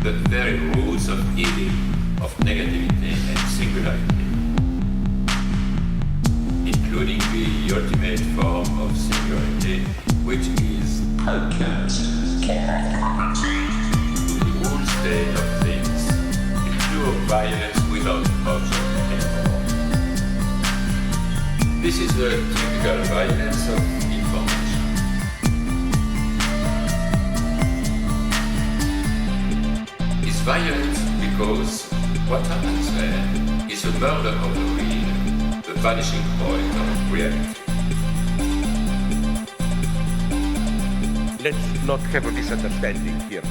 the very roots of evil, of negativity and singularity, including the ultimate form of singularity, which is the whole state of things, a pure violence without object anymore. This is the typical violence of information. It's violent because what happens there is a murder of the real, the vanishing point of reality. Let's not have a misunderstanding here.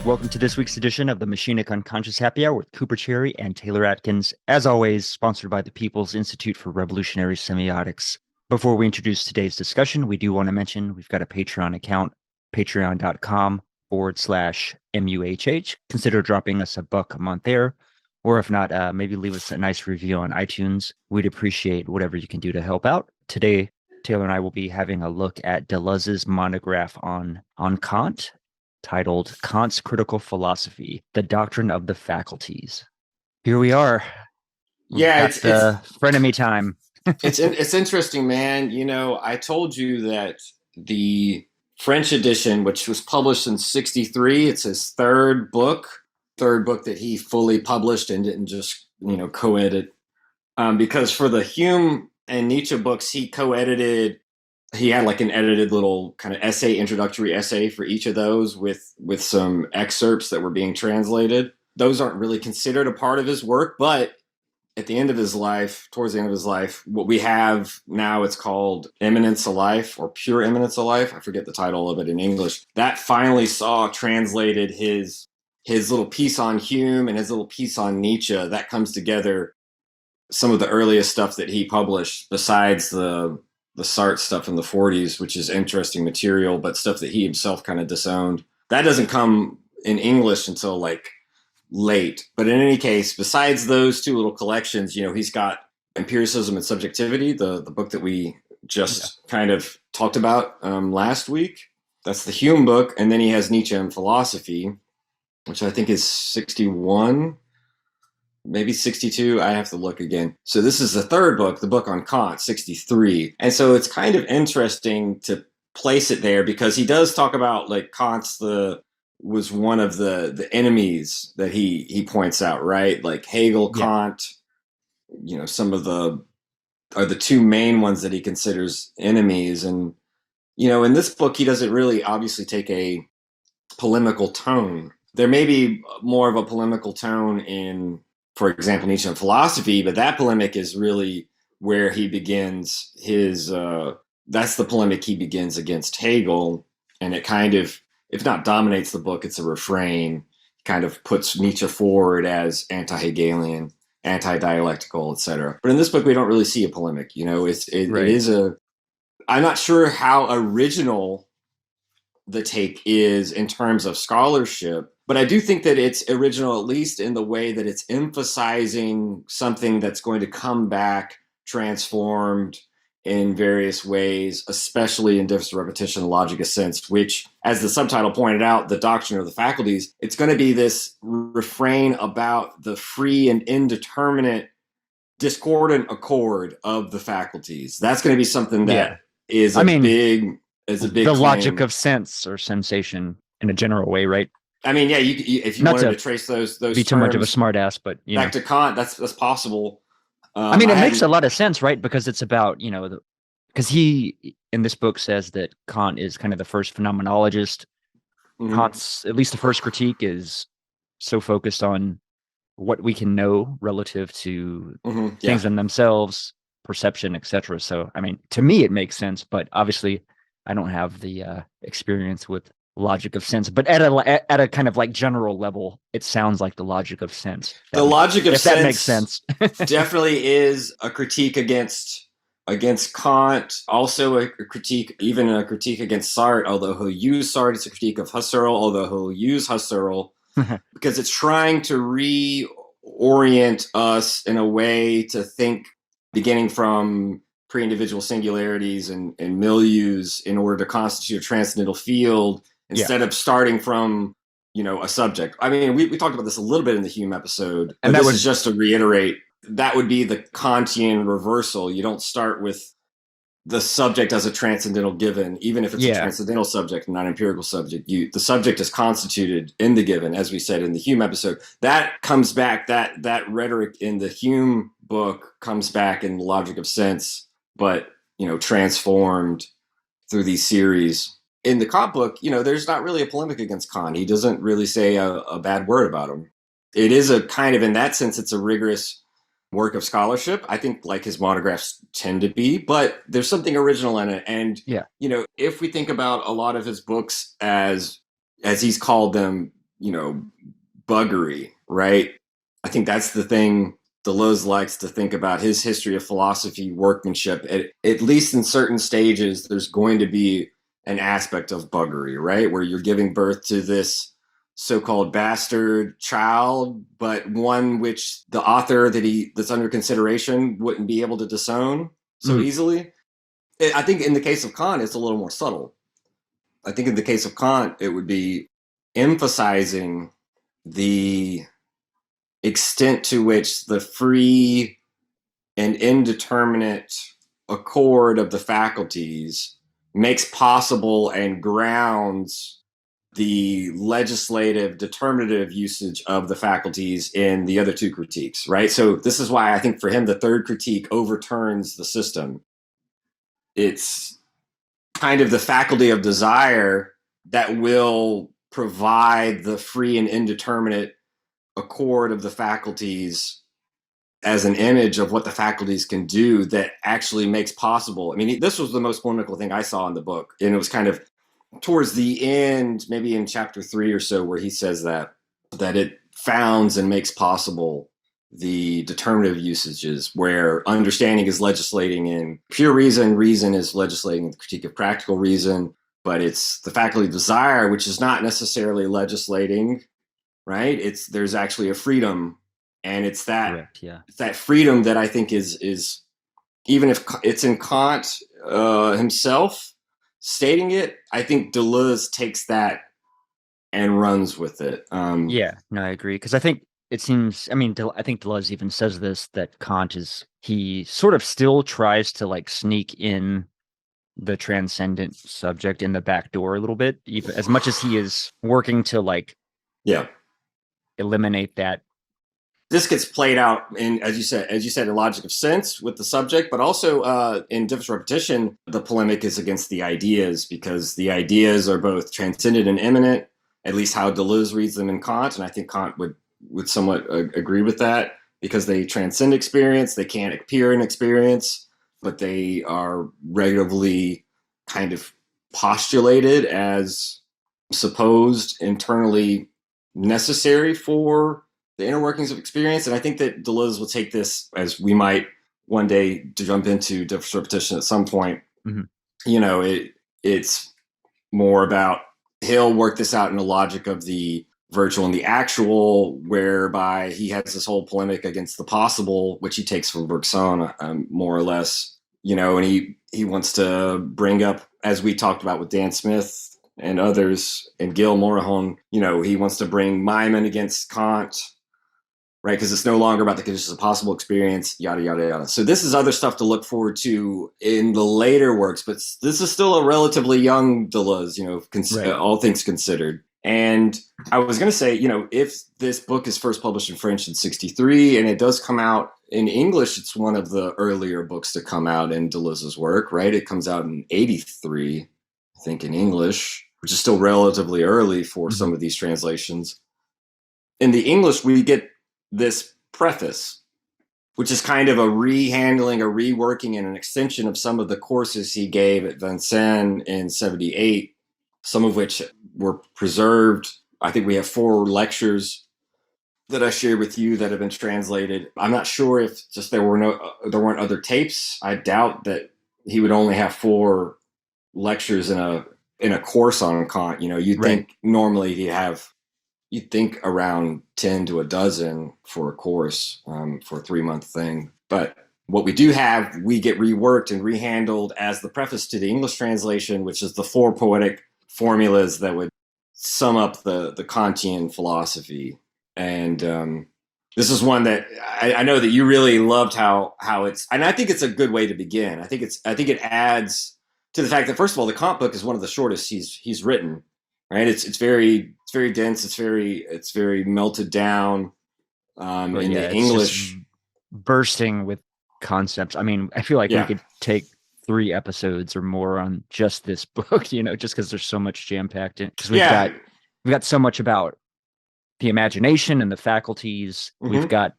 Welcome to this week's edition of the Machinic Unconscious Happy Hour with Cooper Cherry and Taylor Atkins, as always, sponsored by the People's Institute for Revolutionary Semiotics. Before we introduce today's discussion, we do want to mention we've got a Patreon account, patreon.com/MUHH. Consider dropping us $1 a month there, or if not, maybe leave us a nice review on iTunes. We'd appreciate whatever you can do to help out. Today, Taylor and I will be having a look at Deleuze's monograph on Kant, titled Kant's Critical Philosophy, The Doctrine of the Faculties. Here we are. Yeah, it's frenemy time. it's interesting, man. You know, I told you that the French edition, which was published in '63, it's his third book that he fully published and didn't just, co-edit. Because for the Hume and Nietzsche books, he co-edited. He had like an edited little kind of introductory essay for each of those with some excerpts that were being translated. Those aren't really considered a part of his work, but at the end of his life, towards the end of his life, what we have now, it's called Immanence of Life or Pure Immanence of Life. I forget the title of it in English. That finally saw translated his little piece on Hume and his little piece on Nietzsche. That comes together some of the earliest stuff that he published, besides the Sartre stuff in the 40s, which is interesting material, but stuff that he himself kind of disowned. That doesn't come in English until like late. But in any case, besides those two little collections, he's got Empiricism and Subjectivity, the book that we just kind of talked about last week. That's the Hume book. And then he has Nietzsche and Philosophy, which I think is 61. Maybe 62. I have to look again. So this is the third book, the book on Kant, 63. And so it's kind of interesting to place it there because he does talk about like Kant's was one of the enemies that he points out, right? Like Hegel, Kant, some of are the two main ones that he considers enemies. And, in this book, he doesn't really obviously take a polemical tone. There may be more of a polemical tone in, for example, Nietzsche and Philosophy, but that polemic is really where he begins that's the polemic he begins against Hegel. And it kind of, if not dominates the book, it's a refrain, kind of puts Nietzsche forward as anti-Hegelian, anti-dialectical, etc. But in this book, we don't really see a polemic. It is I'm not sure how original the take is in terms of scholarship, but I do think that it's original, at least in the way that it's emphasizing something that's going to come back transformed in various ways, especially in difference, repetition, logic, of sense, which, as the subtitle pointed out, the doctrine of the faculties, it's going to be this refrain about the free and indeterminate discordant accord of the faculties. That's going to be something that is a big the claim. Logic of sense or sensation in a general way, right? I mean, yeah, if you wanted to trace those be too much of a smart ass, but back to Kant, that's possible. It makes a lot of sense, right? Because it's about, because he in this book says that Kant is kind of the first phenomenologist. Mm-hmm. Kant's, at least the first critique, is so focused on what we can know relative to things in themselves, perception, etc. So, to me, it makes sense, but obviously, I don't have the experience with logic of sense, but at a kind of like general level, it sounds like the logic of sense. That makes sense. Definitely is a critique against Kant. Also a critique against Sartre, although he'll use Sartre. It's a critique of Husserl, although he'll use Husserl because it's trying to reorient us in a way to think, beginning from pre-individual singularities and milieus in order to constitute a transcendental field, instead of starting from, a subject. I mean, we talked about this a little bit in the Hume episode, And but that this was is just to reiterate, that would be the Kantian reversal. You don't start with the subject as a transcendental given, even if it's a transcendental subject, not an empirical subject. The subject is constituted in the given, as we said in the Hume episode. That comes back, that rhetoric in the Hume book comes back in the Logic of Sense, but, transformed through these series. In the Kant book, there's not really a polemic against Kant. He doesn't really say a bad word about him. It is a kind of, in that sense, it's a rigorous work of scholarship. I think like his monographs tend to be, but there's something original in it. And, if we think about a lot of his books as he's called them, buggery, right? I think that's the thing Deleuze likes to think about his history of philosophy, workmanship. At least in certain stages, there's going to be an aspect of buggery, right? Where you're giving birth to this so-called bastard child, but one which the author that's under consideration wouldn't be able to disown so easily. I think in the case of Kant, it's a little more subtle. I think in the case of Kant, it would be emphasizing the extent to which the free and indeterminate accord of the faculties makes possible and grounds the legislative determinative usage of the faculties in the other two critiques, right? So this is why I think for him, the third critique overturns the system. It's kind of the faculty of desire that will provide the free and indeterminate accord of the faculties as an image of what the faculties can do that actually makes possible. I mean, this was the most polemical thing I saw in the book. And it was kind of towards the end, maybe in chapter 3 or so, where he says that it founds and makes possible the determinative usages where understanding is legislating in pure reason, reason is legislating in the critique of practical reason, but it's the faculty of desire, which is not necessarily legislating, right? There's actually a freedom. And it's that it's that freedom that I think is even if it's in Kant himself stating it, I think Deleuze takes that and runs with it. I agree. Because I think it seems, I think Deleuze even says this, that Kant he sort of still tries to like sneak in the transcendent subject in the back door a little bit, even as much as he is working to like eliminate that. This gets played out in, as you said, in Logic of Sense with the subject, but also in Difference Repetition, the polemic is against the ideas because the ideas are both transcendent and immanent, at least how Deleuze reads them in Kant. And I think Kant would somewhat agree with that because they transcend experience. They can't appear in experience, but they are regularly kind of postulated as supposed internally necessary for the inner workings of experience. And I think that Deleuze will take this, as we might one day to jump into Difference Repetition at some point. It's more about, he'll work this out in the logic of the virtual and the actual, whereby he has this whole polemic against the possible, which he takes from Bergson, more or less, and he wants to bring up, as we talked about with Dan Smith and others, and Gil Morahon, he wants to bring Maimon against Kant, right? Because it's no longer about the conditions of possible experience, yada, yada, yada. So this is other stuff to look forward to in the later works, but this is still a relatively young Deleuze, all things considered. And I was going to say, if this book is first published in French in 1963, and it does come out in English, it's one of the earlier books to come out in Deleuze's work, right? It comes out in 1983, I think, in English, which is still relatively early for some of these translations. In the English, we get this preface, which is kind of a rehandling, a reworking, and an extension of some of the courses he gave at Vincennes in 1978, some of which were preserved. I think we have 4 lectures that I shared with you that have been translated. I'm not sure if just there weren't other tapes. I doubt that he would only have 4 lectures in a course on Kant. You'd think normally you'd think around 10 to a dozen for a course, for a 3-month thing. But what we do have, we get reworked and rehandled as the preface to the English translation, which is the 4 poetic formulas that would sum up the Kantian philosophy. And this is one that I know that you really loved how it's, and I think it's a good way to begin. I think it adds to the fact that, first of all, the Kant book is one of the shortest he's written, right? It's very dense. It's very melted down in the English, bursting with concepts. I mean, I feel like we could take 3 episodes or more on just this book, just because there's so much jam packed in. Because we've got so much about the imagination and the faculties. Mm-hmm. We've got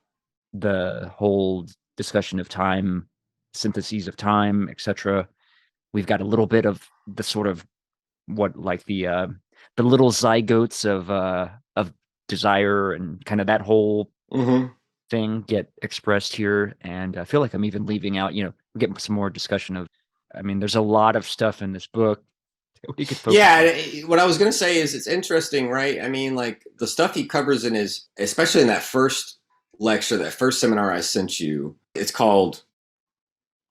the whole discussion of time, syntheses of time, etc. We've got a little bit of the sort of the little zygotes of desire and kind of that whole thing get expressed here. And I feel like I'm even leaving out, we're getting some more discussion of, I mean, there's a lot of stuff in this book that we could focus on. What I was going to say is it's interesting, right? I mean, like the stuff he covers in his, especially in that first lecture, that first seminar I sent you, it's called,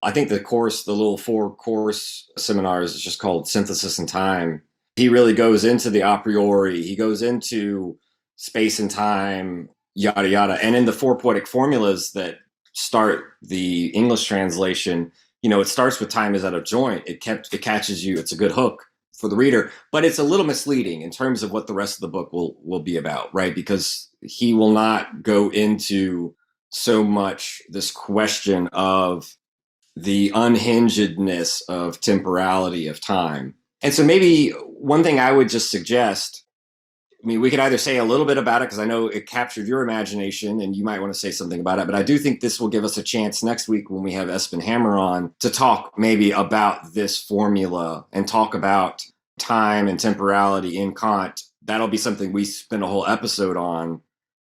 I think the little 4-course seminars is just called Synthesis and Time. He really goes into the a priori. He goes into space and time, yada, yada. And in the 4 poetic formulas that start the English translation, it starts with time is at a joint. It catches you. It's a good hook for the reader, but it's a little misleading in terms of what the rest of the book will be about, right? Because he will not go into so much this question of the unhingedness of temporality of time. And so maybe one thing I would just suggest, I mean, we could either say a little bit about it because I know it captured your imagination and you might want to say something about it, but I do think this will give us a chance next week when we have Espen Hammer on to talk maybe about this formula and talk about time and temporality in Kant. That'll be something we spend a whole episode on.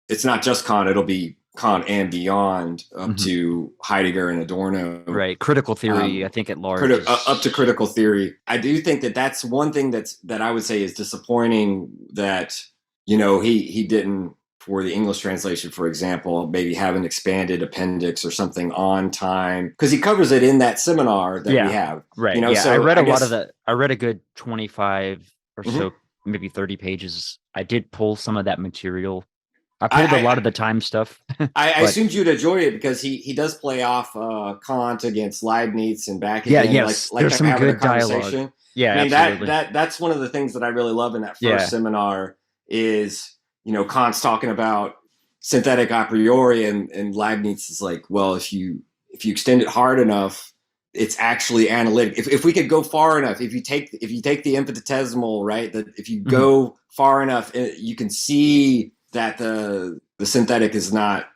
It's not just Kant, it'll be Kant and beyond up to Heidegger and Adorno. Right. Critical theory, I think at large. Up to critical theory. I do think that that's one thing that I would say is disappointing that, he didn't, for the English translation, for example, maybe have an expanded appendix or something on time. Because he covers it in that seminar that we have. Right. So I read I read a good 25 or so, maybe 30 pages. I did pull some of that material. I pulled a lot of the time stuff. I assumed you'd enjoy it because he does play off Kant against Leibniz and back again. Yes, like there's some good dialogue. Yeah, I mean, absolutely. That's one of the things that I really love in that first seminar is, Kant's talking about synthetic a priori and Leibniz is like, well, if you extend it hard enough, it's actually analytic. If we could go far enough, if you take the infinitesimal, right, that if you go far enough, you can see that the synthetic is not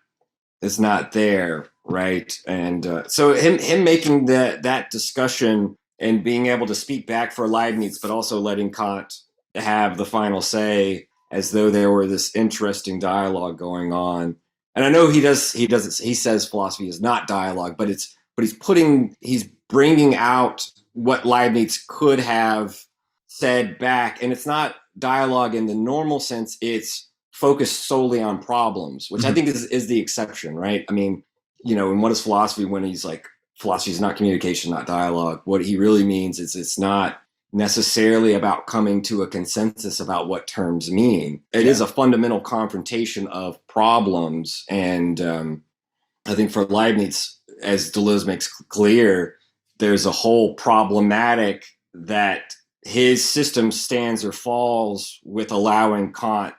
there, right? And so him making that discussion and being able to speak back for Leibniz, but also letting Kant have the final say, as though there were this interesting dialogue going on. And I know he says philosophy is not dialogue, but he's bringing out what Leibniz could have said back, and it's not dialogue in the normal sense. It's focused solely on problems, which I think is the exception, right? I mean, and what is philosophy when he's like, philosophy is not communication, not dialogue. What he really means is it's not necessarily about coming to a consensus about what terms mean. It is a fundamental confrontation of problems. And I think for Leibniz, as Deleuze makes clear, there's a whole problematic that his system stands or falls with allowing Kant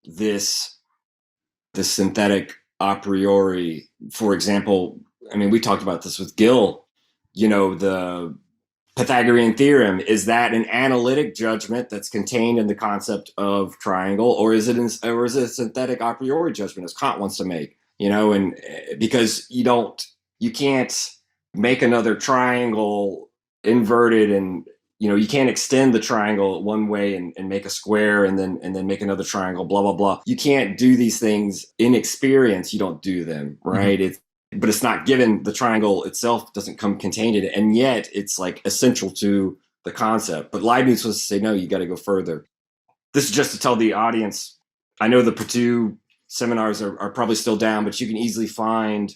the synthetic a priori. For example, I mean, we talked about this with Gill, the Pythagorean theorem, is that an analytic judgment that's contained in the concept of triangle, or is it a synthetic a priori judgment as Kant wants to make, and because you can't make another triangle inverted and, you can't extend the triangle one way and make a square and then make another triangle, blah, blah, blah. You can't do these things in experience. You don't do them, right? But it's not given. The triangle itself doesn't come contained in it. And yet it's like essential to the concept. But Leibniz was to say, no, you got to go further. This is just to tell the audience, I know the Purdue seminars are probably still down, but you can easily find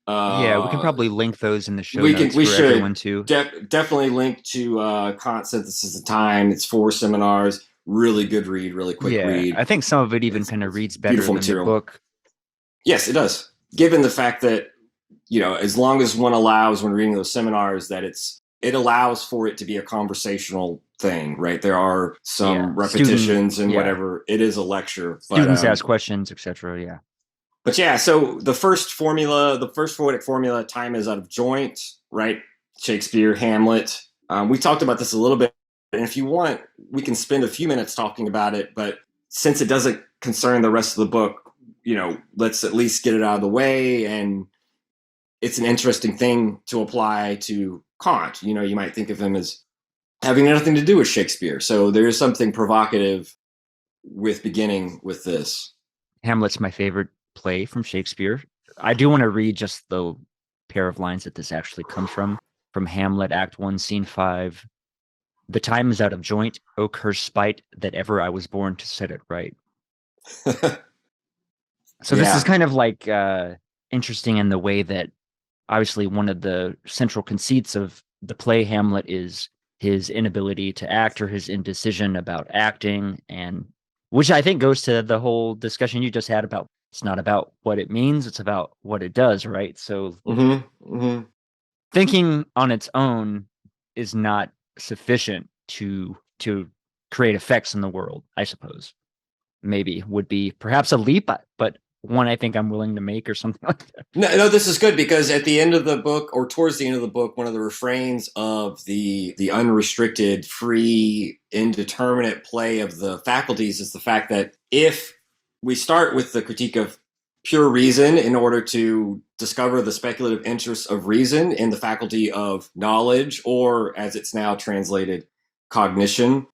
Yeah, we can probably link those in the show we notes we for should everyone too. definitely link to Kant Synthesis of Time. It's 4 seminars. Really good read, really quick Yeah, read. I think some of it even It's kind of reads better beautiful than the material. book. Yes, it does. Given the fact that, as long as one allows when reading those seminars that it allows for it to be a conversational thing, right? There are some repetitions and whatever. It is a lecture. Students ask questions, etc. Yeah. But yeah, so the first poetic formula, time is out of joint, right? Shakespeare, Hamlet. We talked about this a little bit, and if you want, we can spend a few minutes talking about it. But since it doesn't concern the rest of the book, let's at least get it out of the way. And it's an interesting thing to apply to Kant. You might think of him as having nothing to do with Shakespeare. So there is something provocative with beginning with this. Hamlet's my favorite play from Shakespeare. I do want to read just the pair of lines that this actually comes from Hamlet, Act 1, Scene 5. The time is out of joint, O curse spite, that ever I was born to set it right. So this is kind of like interesting in the way that obviously one of the central conceits of the play Hamlet is his inability to act or his indecision about acting, and which I think goes to the whole discussion you just had about it's not about what it means, it's about what it does, right? So thinking on its own is not sufficient to create effects in the world, I suppose. Maybe would be perhaps a leap, but one I think I'm willing to make or something like that. No, this is good because at the end of the book, or towards the end of the book, one of the refrains of the unrestricted, free, indeterminate play of the faculties is the fact that if we start with the critique of pure reason in order to discover the speculative interests of reason in the faculty of knowledge, or as it's now translated, cognition,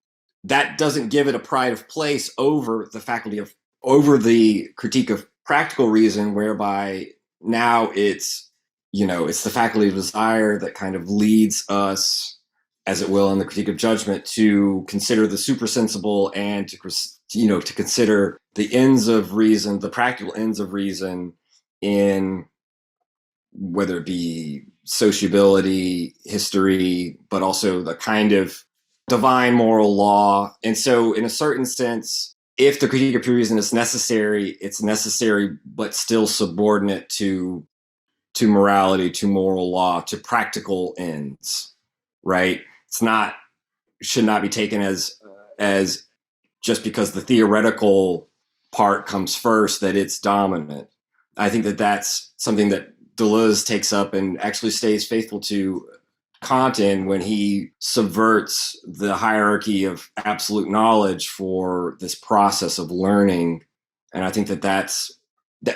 that doesn't give it a pride of place over the critique of practical reason, whereby now it's the faculty of desire that kind of leads us, as it will in the critique of judgment, to consider the supersensible and to consider the ends of reason, the practical ends of reason, in whether it be sociability, history, but also the kind of divine moral law. And so in a certain sense, if the critique of pure reason is necessary, it's necessary but still subordinate to morality, to moral law, to practical ends, right? Should not be taken as just because the theoretical part comes first that it's dominant. I think that that's something that Deleuze takes up and actually stays faithful to Kant in when he subverts the hierarchy of absolute knowledge for this process of learning. And I think that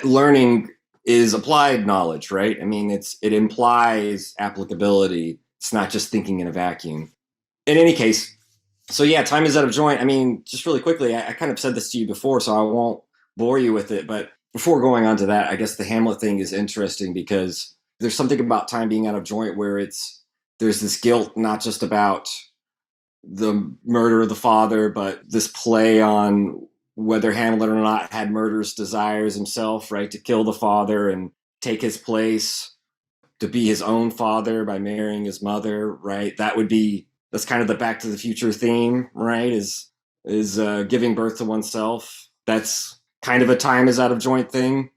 learning is applied knowledge, right? I mean, it implies applicability. It's not just thinking in a vacuum. In any case, so yeah, time is out of joint. I mean, just really quickly, I kind of said this to you before, so I won't bore you with it. But before going on to that, I guess the Hamlet thing is interesting because there's something about time being out of joint where there's this guilt, not just about the murder of the father, but this play on whether Hamlet or not had murderous desires himself, right? To kill the father and take his place, to be his own father by marrying his mother, right? That's kind of the Back to the Future theme, right? Is giving birth to oneself. That's kind of a time is out of joint thing.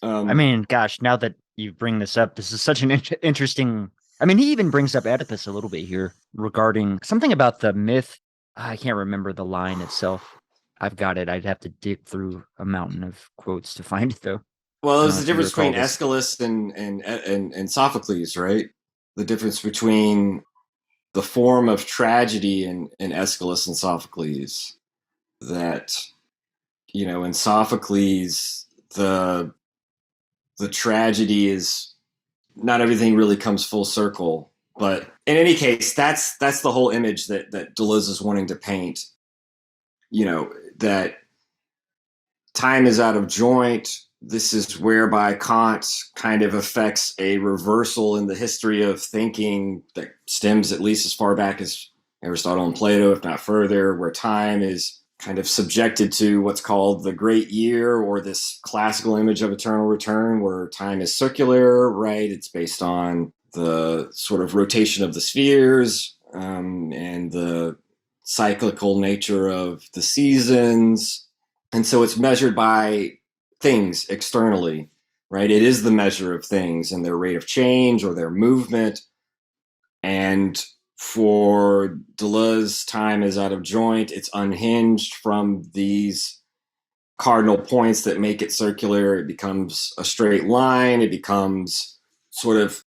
I mean, gosh, now that you bring this up, this is such an interesting. I mean, he even brings up Oedipus a little bit here regarding something about the myth. I can't remember the line itself. I've got it. I'd have to dig through a mountain of quotes to find it, though. Well, there's the difference between Aeschylus and Sophocles, right? The difference between the form of tragedy in Aeschylus and Sophocles. That, in Sophocles, the tragedy is not everything really comes full circle. But in any case, that's the whole image that Deleuze is wanting to paint. That time is out of joint. This is whereby Kant kind of affects a reversal in the history of thinking that stems at least as far back as Aristotle and Plato, if not further, where time is kind of subjected to what's called the great year, or this classical image of eternal return where time is circular, right? It's based on the sort of rotation of the spheres, and the cyclical nature of the seasons. And so it's measured by things externally, right? It is the measure of things and their rate of change or their movement. And for Deleuze, time is out of joint. It's unhinged from these cardinal points that make it circular. It becomes a straight line. It becomes sort of,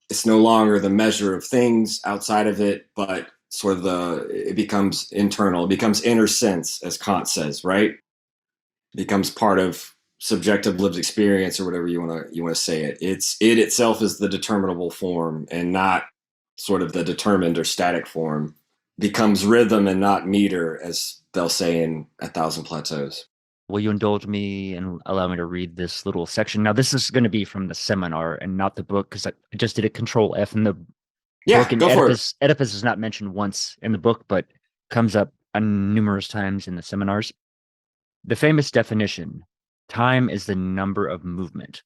it's no longer the measure of things outside of it, but sort of it becomes internal. It becomes inner sense, as Kant says, right? It becomes part of subjective lived experience, or whatever you want to say it. It itself is the determinable form, and not sort of the determined or static form. Becomes rhythm and not meter, as they'll say in A Thousand Plateaus. Will you indulge me and allow me to read this little section? Now, this is going to be from the seminar and not the book, because I just did a Control F in the book. And Go for it. Oedipus is not mentioned once in the book, but comes up numerous times in the seminars. The famous definition: time is the number of movement.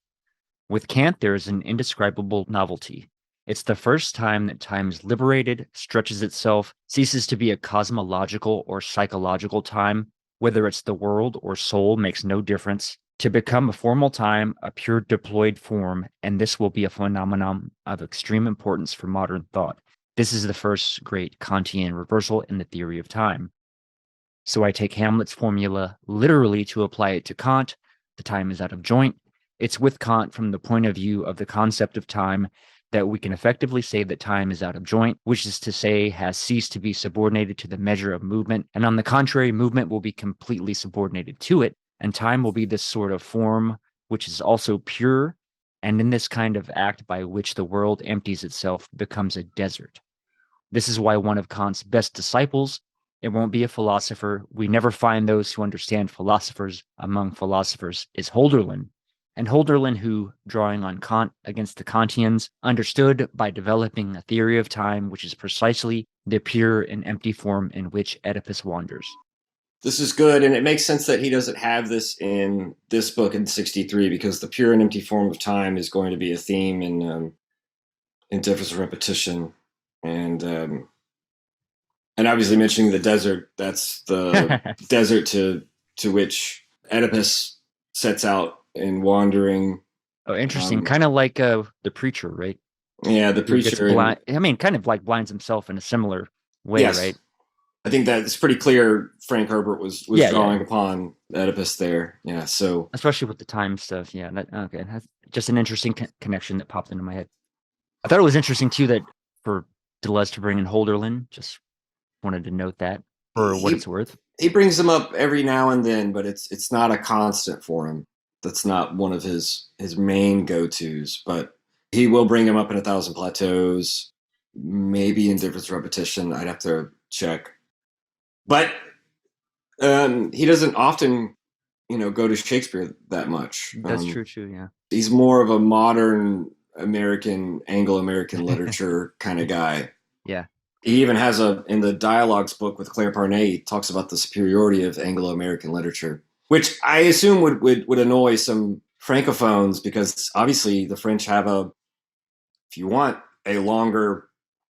With Kant, there is an indescribable novelty. It's the first time that time is liberated, stretches itself, ceases to be a cosmological or psychological time. Whether it's the world or soul makes no difference. To become a formal time, a pure diploid form, and this will be a phenomenon of extreme importance for modern thought. This is the first great Kantian reversal in the theory of time. So I take Hamlet's formula literally to apply it to Kant. The time is out of joint. It's with Kant from the point of view of the concept of time that we can effectively say that time is out of joint, which is to say has ceased to be subordinated to the measure of movement. And on the contrary, movement will be completely subordinated to it, and time will be this sort of form which is also pure, and in this kind of act by which the world empties itself becomes a desert. This is why one of Kant's best disciples, it won't be a philosopher, we never find those who understand philosophers among philosophers, is Hölderlin. And Hölderlin, who, drawing on Kant against the Kantians, understood by developing a theory of time which is precisely the pure and empty form in which Oedipus wanders. This is good, and it makes sense that he doesn't have this in this book in 63, because the pure and empty form of time is going to be a theme in Difference and Repetition, and obviously mentioning the desert. That's the desert to which Oedipus sets out in wandering. Oh, interesting. Kind of like the preacher, right? Yeah, the preacher. Kind of like blinds himself in a similar way, yes. Right? I think that it's pretty clear Frank Herbert was drawing upon Oedipus there. Yeah, so especially with the time stuff. Yeah, okay. That's just an interesting connection that popped into my head. I thought it was interesting too that for Deleuze to bring in Hölderlin. Just wanted to note that for what it's worth. He brings them up every now and then, but it's not a constant for him. That's not one of his main go-tos, but he will bring him up in A Thousand Plateaus, maybe in Difference and Repetition. I'd have to check. But he doesn't often, go to Shakespeare that much. That's true too, yeah. He's more of a modern Anglo-American literature kind of guy. Yeah. He even has in the Dialogues book with Claire Parnay, he talks about the superiority of Anglo-American literature, which I assume would annoy some Francophones, because obviously the French have if you want, a longer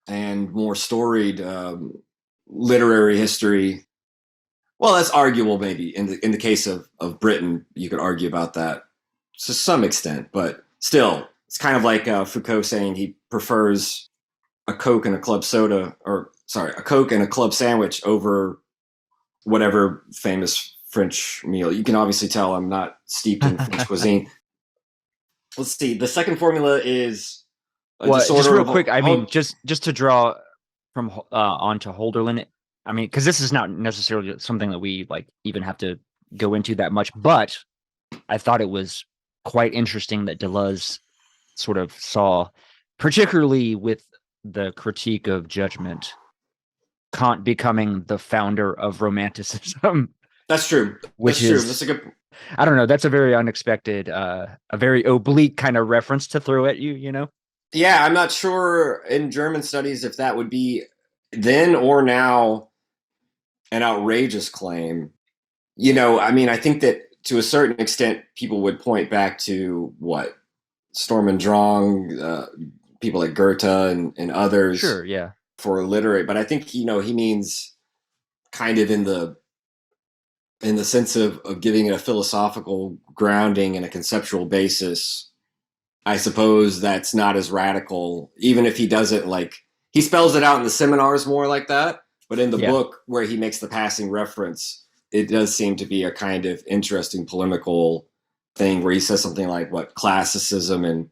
and more storied literary history. Well, that's arguable maybe. In the case of Britain, you could argue about that to some extent, but still, it's kind of like Foucault saying he prefers a Coke and a club sandwich over whatever famous French meal. You can obviously tell I'm not steeped in French cuisine. Let's see. The second formula is just real quick. I mean, just to draw from onto Hölderlin. I mean, because this is not necessarily something that we even have to go into that much, but I thought it was quite interesting that Deleuze sort of saw, particularly with the critique of judgment, Kant becoming the founder of Romanticism. That's true. That's true. That's a good. I don't know. That's a very unexpected, a very oblique kind of reference to throw at you. Yeah, I'm not sure in German studies if that would be then or now an outrageous claim. I mean, I think that to a certain extent, people would point back to what Storm and Drang, people like Goethe and others Sure, yeah. for literary. But I think, he means kind of in the sense of giving it a philosophical grounding and a conceptual basis. I suppose that's not as radical, even if he doesn't he spells it out in the seminars more like that. But in the book where he makes the passing reference, it does seem to be a kind of interesting polemical thing where he says something like what classicism and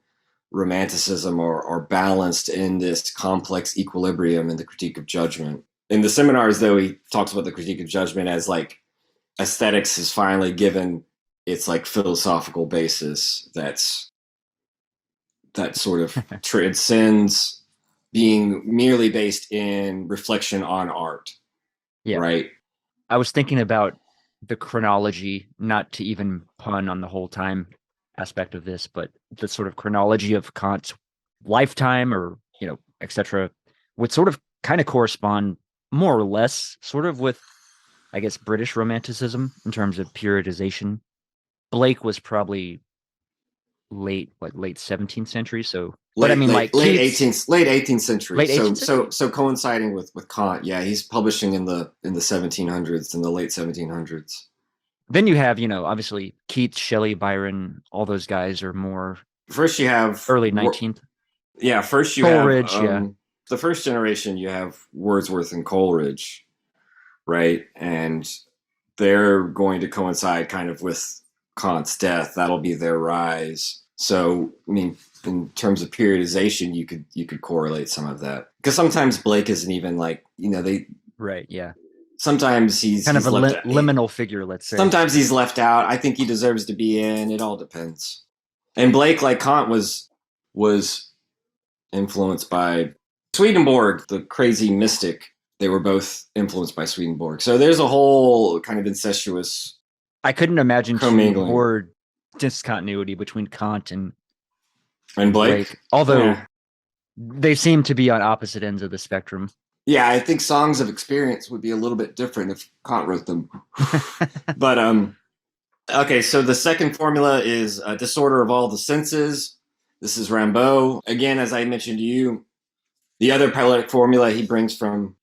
Romanticism are balanced in this complex equilibrium in the Critique of Judgment. In the seminars, though, he talks about the Critique of Judgment as aesthetics is finally given its philosophical basis that sort of transcends being merely based in reflection on art. Yeah. Right. I was thinking about the chronology, not to even pun on the whole time aspect of this, but the sort of chronology of Kant's lifetime or, etc., would sort of kind of correspond more or less sort of with, I guess, British Romanticism in terms of periodization. Blake was probably late 17th century. So, late 18th century. Late 18th century? So coinciding with Kant, yeah, he's publishing in the 1700s, in the late 1700s. Then you have, obviously Keats, Shelley, Byron, all those guys are more. First, you have early 19th. Yeah, first you Coleridge, have the first generation. You have Wordsworth and Coleridge, right? And they're going to coincide kind of with Kant's death. That'll be their rise. So, I mean, in terms of periodization, you could correlate some of that, because sometimes Blake isn't even they. Right. Yeah. Sometimes he's kind of a liminal figure, let's say. Sometimes he's left out. I think he deserves to be in. It all depends. And Blake, like Kant, was influenced by Swedenborg, the crazy mystic. They were both influenced by Swedenborg. So there's a whole kind of incestuous. I couldn't imagine commingling more discontinuity between Kant and Blake. Although they seem to be on opposite ends of the spectrum. Yeah, I think Songs of Experience would be a little bit different if Kant wrote them. But okay, so the second formula is disorder of all the senses. This is Rambo. Again, as I mentioned to you, the other poetic formula he brings from,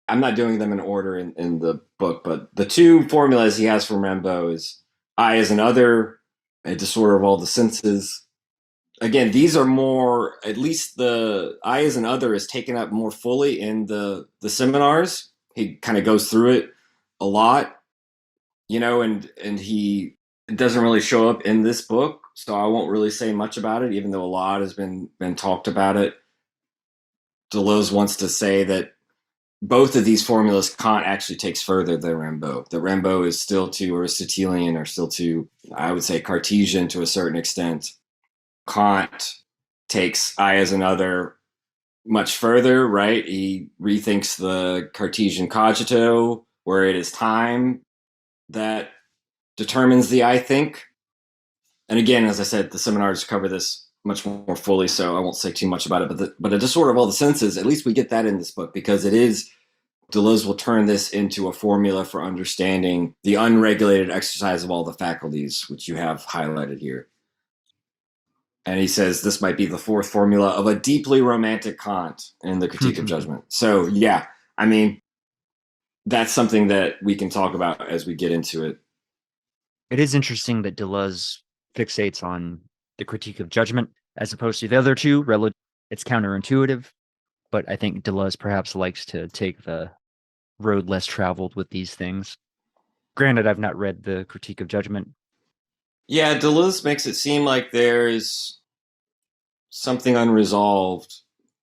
I'm not doing them in order in the book, but the two formulas he has from Rambo is I as an other, a disorder of all the senses. Again, these are more, at least the I as an other is taken up more fully in the seminars. He kind of goes through it a lot, and he doesn't really show up in this book. So I won't really say much about it, even though a lot has been talked about it. Deleuze wants to say that both of these formulas Kant actually takes further than Rambo. That Rambo is still too Aristotelian, or still too, I would say, Cartesian to a certain extent. Kant takes I as another much further, right? He rethinks the Cartesian cogito, where it is time that determines the I think. And again, as I said, the seminars cover this much more fully, so I won't say too much about it. But a disorder of all the senses, at least we get that in this book, because it is, Deleuze will turn this into a formula for understanding the unregulated exercise of all the faculties, which you have highlighted here. And he says this might be the fourth formula of a deeply romantic Kant in the Critique of Judgment. So, yeah, I mean, that's something that we can talk about as we get into it. It is interesting that Deleuze fixates on the Critique of Judgment as opposed to the other two. It's counterintuitive, but I think Deleuze perhaps likes to take the road less traveled with these things. Granted, I've not read the Critique of Judgment. Yeah, Deleuze makes it seem like there's something unresolved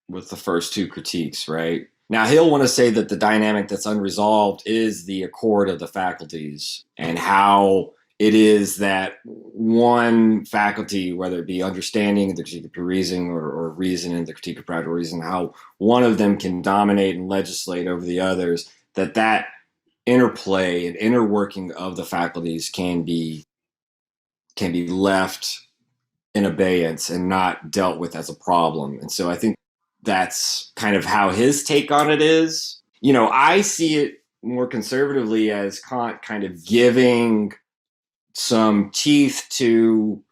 with the first two critiques, right? Now, he'll want to say that the dynamic that's unresolved is the accord of the faculties, and how it is that one faculty, whether it be understanding in the Critique of Pure Reason or reason in the Critique of Practical Reason, how one of them can dominate and legislate over the others, that interplay and inner working of the faculties can be left in abeyance and not dealt with as a problem. And so I think that's kind of how his take on it is. I see it more conservatively as Kant kind of giving some teeth to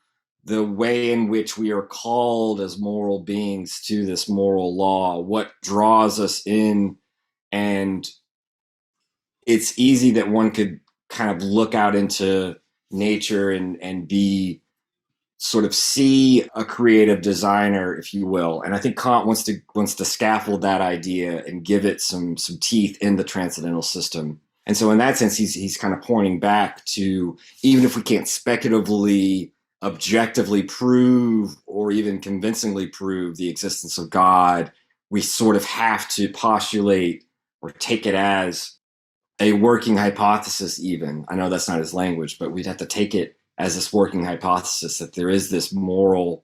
the way in which we are called as moral beings to this moral law, what draws us in. And it's easy that one could kind of look out into nature and be sort of see a creative designer, if you will. And I think Kant wants to scaffold that idea and give it some teeth in the transcendental system. And so in that sense, he's kind of pointing back to, even if we can't speculatively, objectively prove or even convincingly prove the existence of God, we sort of have to postulate or take it as a working hypothesis even. I know that's not his language, but we'd have to take it as this working hypothesis that there is this moral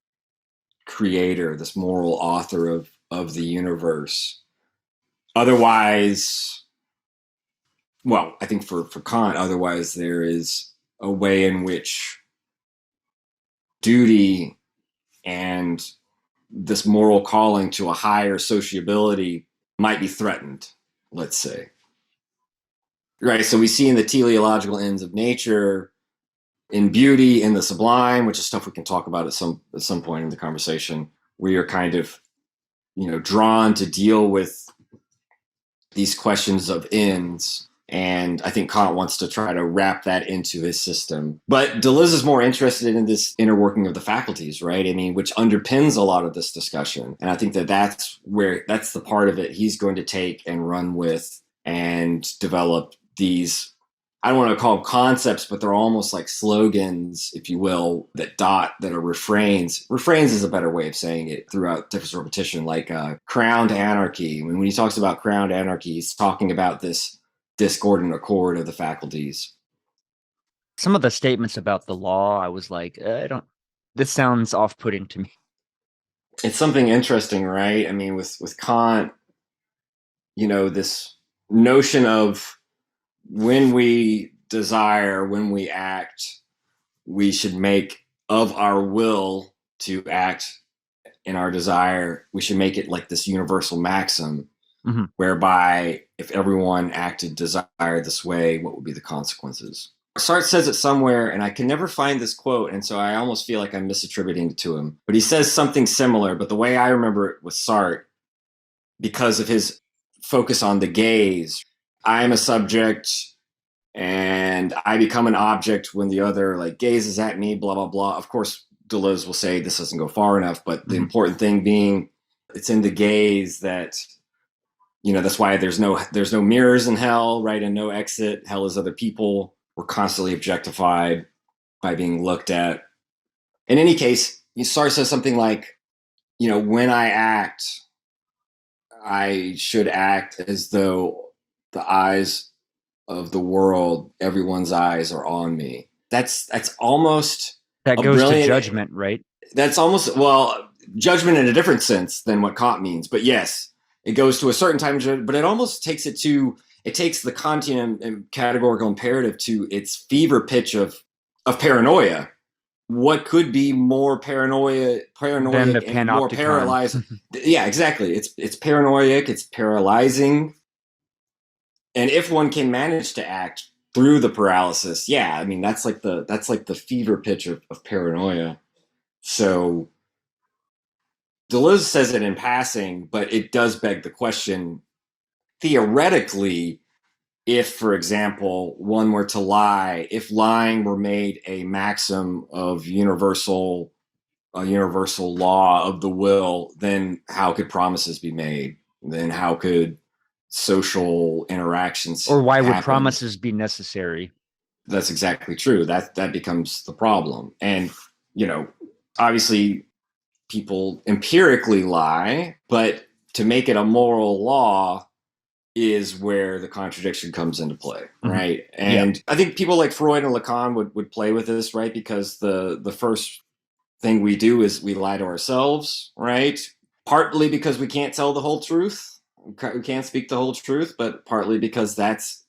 creator, this moral author of the universe. Otherwise, well, I think for Kant, otherwise there is a way in which duty and this moral calling to a higher sociability might be threatened, let's say. Right, so we see in the teleological ends of nature, in beauty, in the sublime, which is stuff we can talk about at some point in the conversation, we are kind of, drawn to deal with these questions of ends. And I think Kant wants to try to wrap that into his system. But Deleuze is more interested in this inner working of the faculties, right? I mean, which underpins a lot of this discussion. And I think that's the part of it he's going to take and run with and develop these, I don't want to call them concepts, but they're almost like slogans, if you will, that are refrains. Refrains is a better way of saying it throughout different repetition, like crowned anarchy. When he talks about crowned anarchy, he's talking about this discordant accord of the faculties. Some of the statements about the law, I was like, this sounds off-putting to me. It's something interesting, right? I mean, with Kant, this notion of when we desire, when we act, we should make of our will to act in our desire, we should make it like this universal maxim, whereby if everyone acted desire this way, what would be the consequences? Sartre says it somewhere, and I can never find this quote, and so I almost feel like I'm misattributing it to him. But he says something similar, but the way I remember it with Sartre, because of his focus on the gaze, I'm a subject and I become an object when the other gazes at me, blah, blah, blah. Of course, Deleuze will say this doesn't go far enough, but the important thing being it's in the gaze that, that's why there's no mirrors in hell, right? And no exit. Hell is other people. We're constantly objectified by being looked at. In any case, Sartre says something like, when I act, I should act as though the eyes of the world, everyone's eyes are on me. That's almost that goes to judgment, right? That's almost, judgment in a different sense than what Kant means. But yes, it goes to a certain time, but it almost takes it takes the Kantian and categorical imperative to its fever pitch of paranoia. What could be more paranoid and more paralyzing? Yeah, exactly. It's paranoid, it's paralyzing. And if one can manage to act through the paralysis, yeah, I mean that's like the fever pitch of paranoia. So Deleuze says it in passing, but it does beg the question, theoretically, if, for example, one were to lie, if lying were made a maxim of universal law of the will, then how could promises be made? Then how could social interactions or why happen? Would promises be necessary? That's exactly true. That becomes the problem. And, obviously people empirically lie, but to make it a moral law is where the contradiction comes into play, right? And I think people like Freud and Lacan would play with this, right? Because the first thing we do is we lie to ourselves, right? Partly because we can't tell the whole truth. We can't speak the whole truth, but partly because that's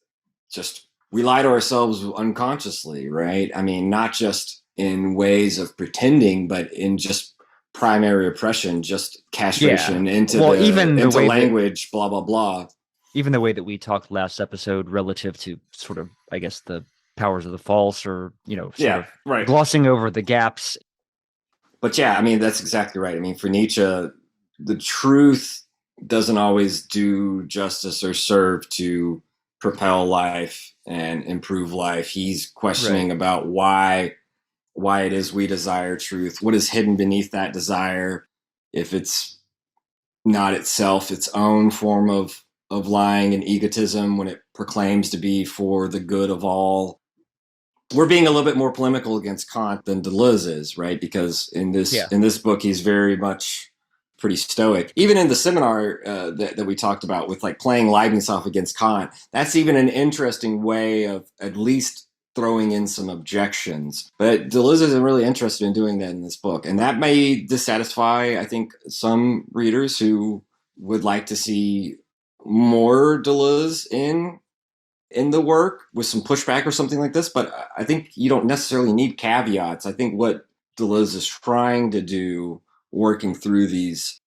just, we lie to ourselves unconsciously, right? I mean, not just in ways of pretending, but in just primary oppression, just castration into language, blah, blah, blah. even the way that we talked last episode relative to sort of, I guess, the powers of the false, or, sort of right. glossing over the gaps. But yeah, I mean, that's exactly right. I mean, for Nietzsche, the truth doesn't always do justice or serve to propel life and improve life. He's questioning about why it is we desire truth, what is hidden beneath that desire, if it's not itself its own form of lying and egotism when it proclaims to be for the good of all. We're being a little bit more polemical against Kant than Deleuze is, right? Because in this book, he's very much pretty stoic. Even in the seminar that we talked about with like playing Leibniz off against Kant, that's even an interesting way of at least throwing in some objections. But Deleuze isn't really interested in doing that in this book. And that may dissatisfy, I think, some readers who would like to see more Deleuze in the work with some pushback or something like this. But I think you don't necessarily need caveats. I think what Deleuze is trying to do, working through this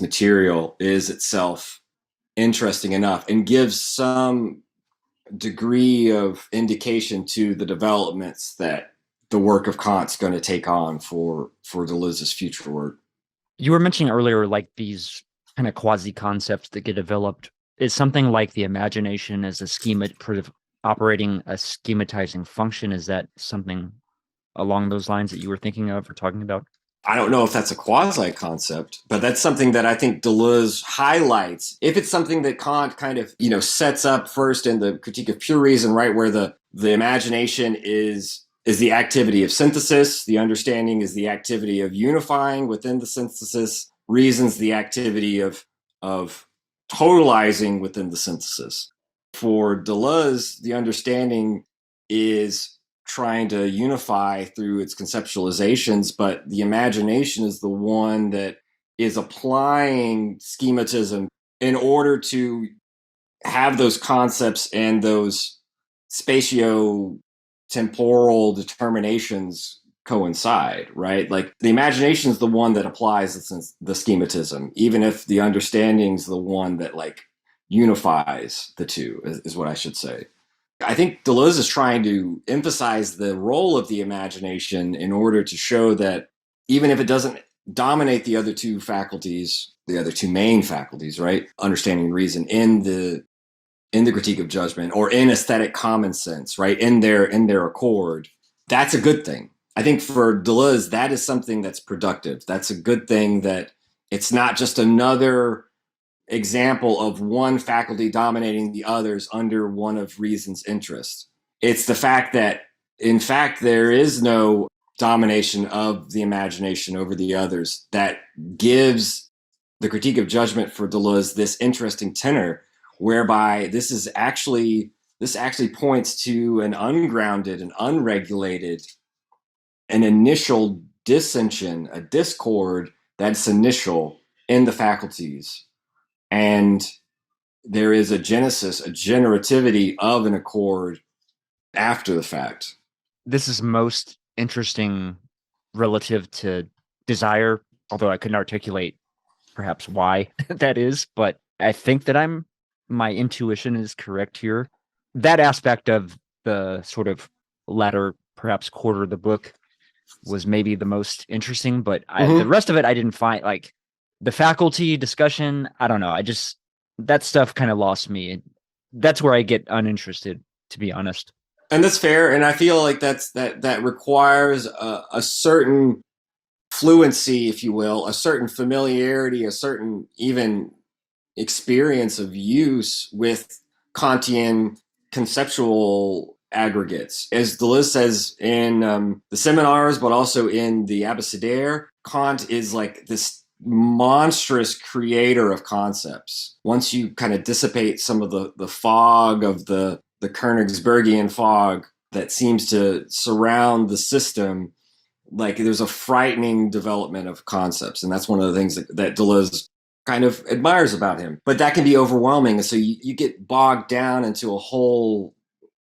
material, is itself interesting enough and gives some degree of indication to the developments that the work of Kant's going to take on for Deleuze's future work. You were mentioning earlier, like these kind of quasi concepts that get developed. Is something like the imagination as a schema operating a schematizing function? Is that something along those lines that you were thinking of or talking about? I don't know if that's a quasi concept, but that's something that I think Deleuze highlights. If it's something that Kant kind of, sets up first in the Critique of Pure Reason, right, where the imagination is the activity of synthesis, the understanding is the activity of unifying within the synthesis, reason's the activity of totalizing within the synthesis. For Deleuze, the understanding is trying to unify through its conceptualizations, but the imagination is the one that is applying schematism in order to have those concepts and those spatio-temporal determinations coincide, right? Like the imagination is the one that applies the schematism, even if the understanding is the one that like unifies the two, is what I should say. I think Deleuze is trying to emphasize the role of the imagination in order to show that even if it doesn't dominate the other two faculties, the other two main faculties, right? Understanding and reason in the Critique of Judgment, or in aesthetic common sense, right? In their accord, that's a good thing. I think for Deleuze, that is something that's productive. That's a good thing, that it's not just another example of one faculty dominating the others under one of reason's interest. It's the fact that, in fact, there is no domination of the imagination over the others that gives the Critique of Judgment for Deleuze this interesting tenor, whereby this actually points to an ungrounded and unregulated, an initial dissension, a discord that's initial in the faculties. And there is a genesis, a generativity of an accord after the fact. This is most interesting relative to desire, although I couldn't articulate perhaps why that is, but I think that my intuition is correct here. That aspect of the sort of latter, perhaps quarter of the book was maybe the most interesting, but the rest of it, I didn't find, like the faculty discussion. I don't know. That stuff kind of lost me. That's where I get uninterested, to be honest. And that's fair. And I feel like that requires a certain fluency, if you will, a certain familiarity, a certain even experience of use with Kantian conceptual aggregates. As Deleuze says in the seminars, but also in the Abécédaire, Kant is like this monstrous creator of concepts. Once you kind of dissipate some of the fog of the Königsbergian fog that seems to surround the system, like there's a frightening development of concepts. And that's one of the things that Deleuze kind of admires about him. But that can be overwhelming. And so you get bogged down into a whole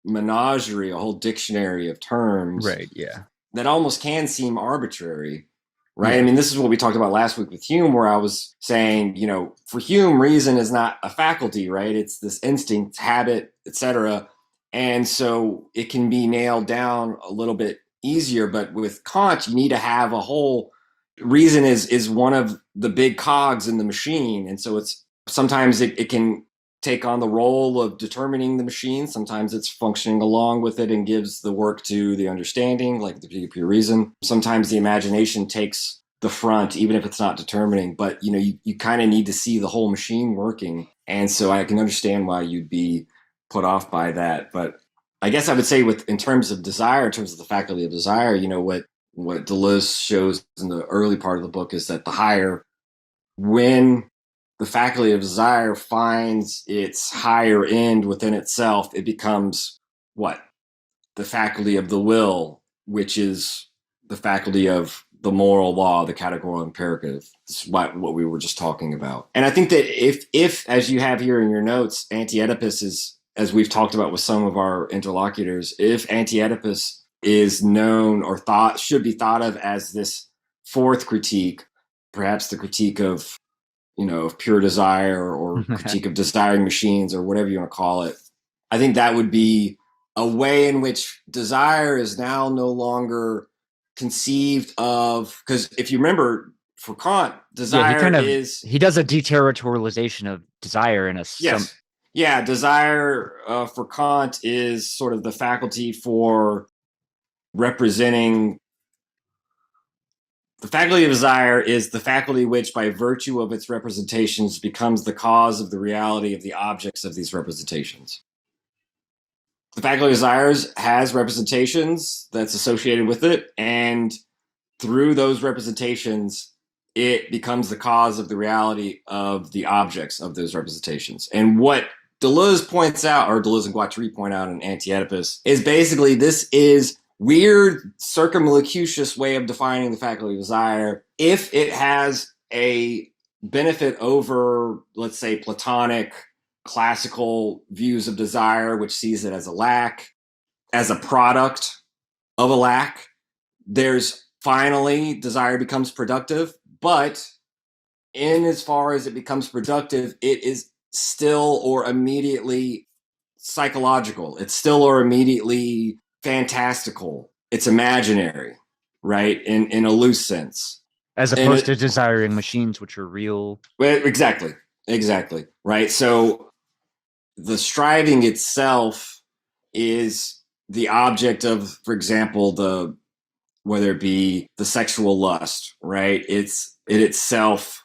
menagerie, a whole dictionary of terms. Right, yeah. That almost can seem arbitrary. right? Yeah. I mean, this is what we talked about last week with Hume, where I was saying, for Hume, reason is not a faculty, right? It's this instinct, habit, etc. And so it can be nailed down a little bit easier. But with Kant, you need to have a whole reason is one of the big cogs in the machine. And so it's sometimes it can take on the role of determining the machine. Sometimes it's functioning along with it and gives the work to the understanding, like the pure reason. Sometimes the imagination takes the front, even if it's not determining. But you kind of need to see the whole machine working. And so I can understand why you'd be put off by that. But I guess I would say in terms of desire, in terms of the faculty of desire, what Deleuze shows in the early part of the book is that when the faculty of desire finds its higher end within itself, it becomes what? The faculty of the will, which is the faculty of the moral law, the categorical imperative. This is what we were just talking about. And I think that if, as you have here in your notes, anti-Oedipus is, as we've talked about with some of our interlocutors, if anti-Oedipus is known or should be thought of as this fourth critique, perhaps the critique of pure desire or critique of desiring machines or whatever you want to call it. I think that would be a way in which desire is now no longer conceived of, because if you remember, for Kant, desire he does a deterritorialization of desire in a yes. Yeah, desire for Kant is sort of the faculty for representing. The faculty of desire is the faculty which, by virtue of its representations, becomes the cause of the reality of the objects of these representations. The faculty of desires has representations that's associated with it, and through those representations, it becomes the cause of the reality of the objects of those representations. And what Deleuze points out, or Deleuze and Guattari point out in Anti-Oedipus, is basically this is weird, circumlocucious way of defining the faculty of desire. If it has a benefit over, let's say, Platonic, classical views of desire, which sees it as a lack, as a product of a lack, there's finally desire becomes productive. But in as far as it becomes productive, it is still or immediately psychological. It's still or immediately fantastical. It's imaginary, right? In a loose sense. As opposed to desiring machines, which are real. Exactly. Right. So the striving itself is the object of, for example, whether it be the sexual lust, right? It itself,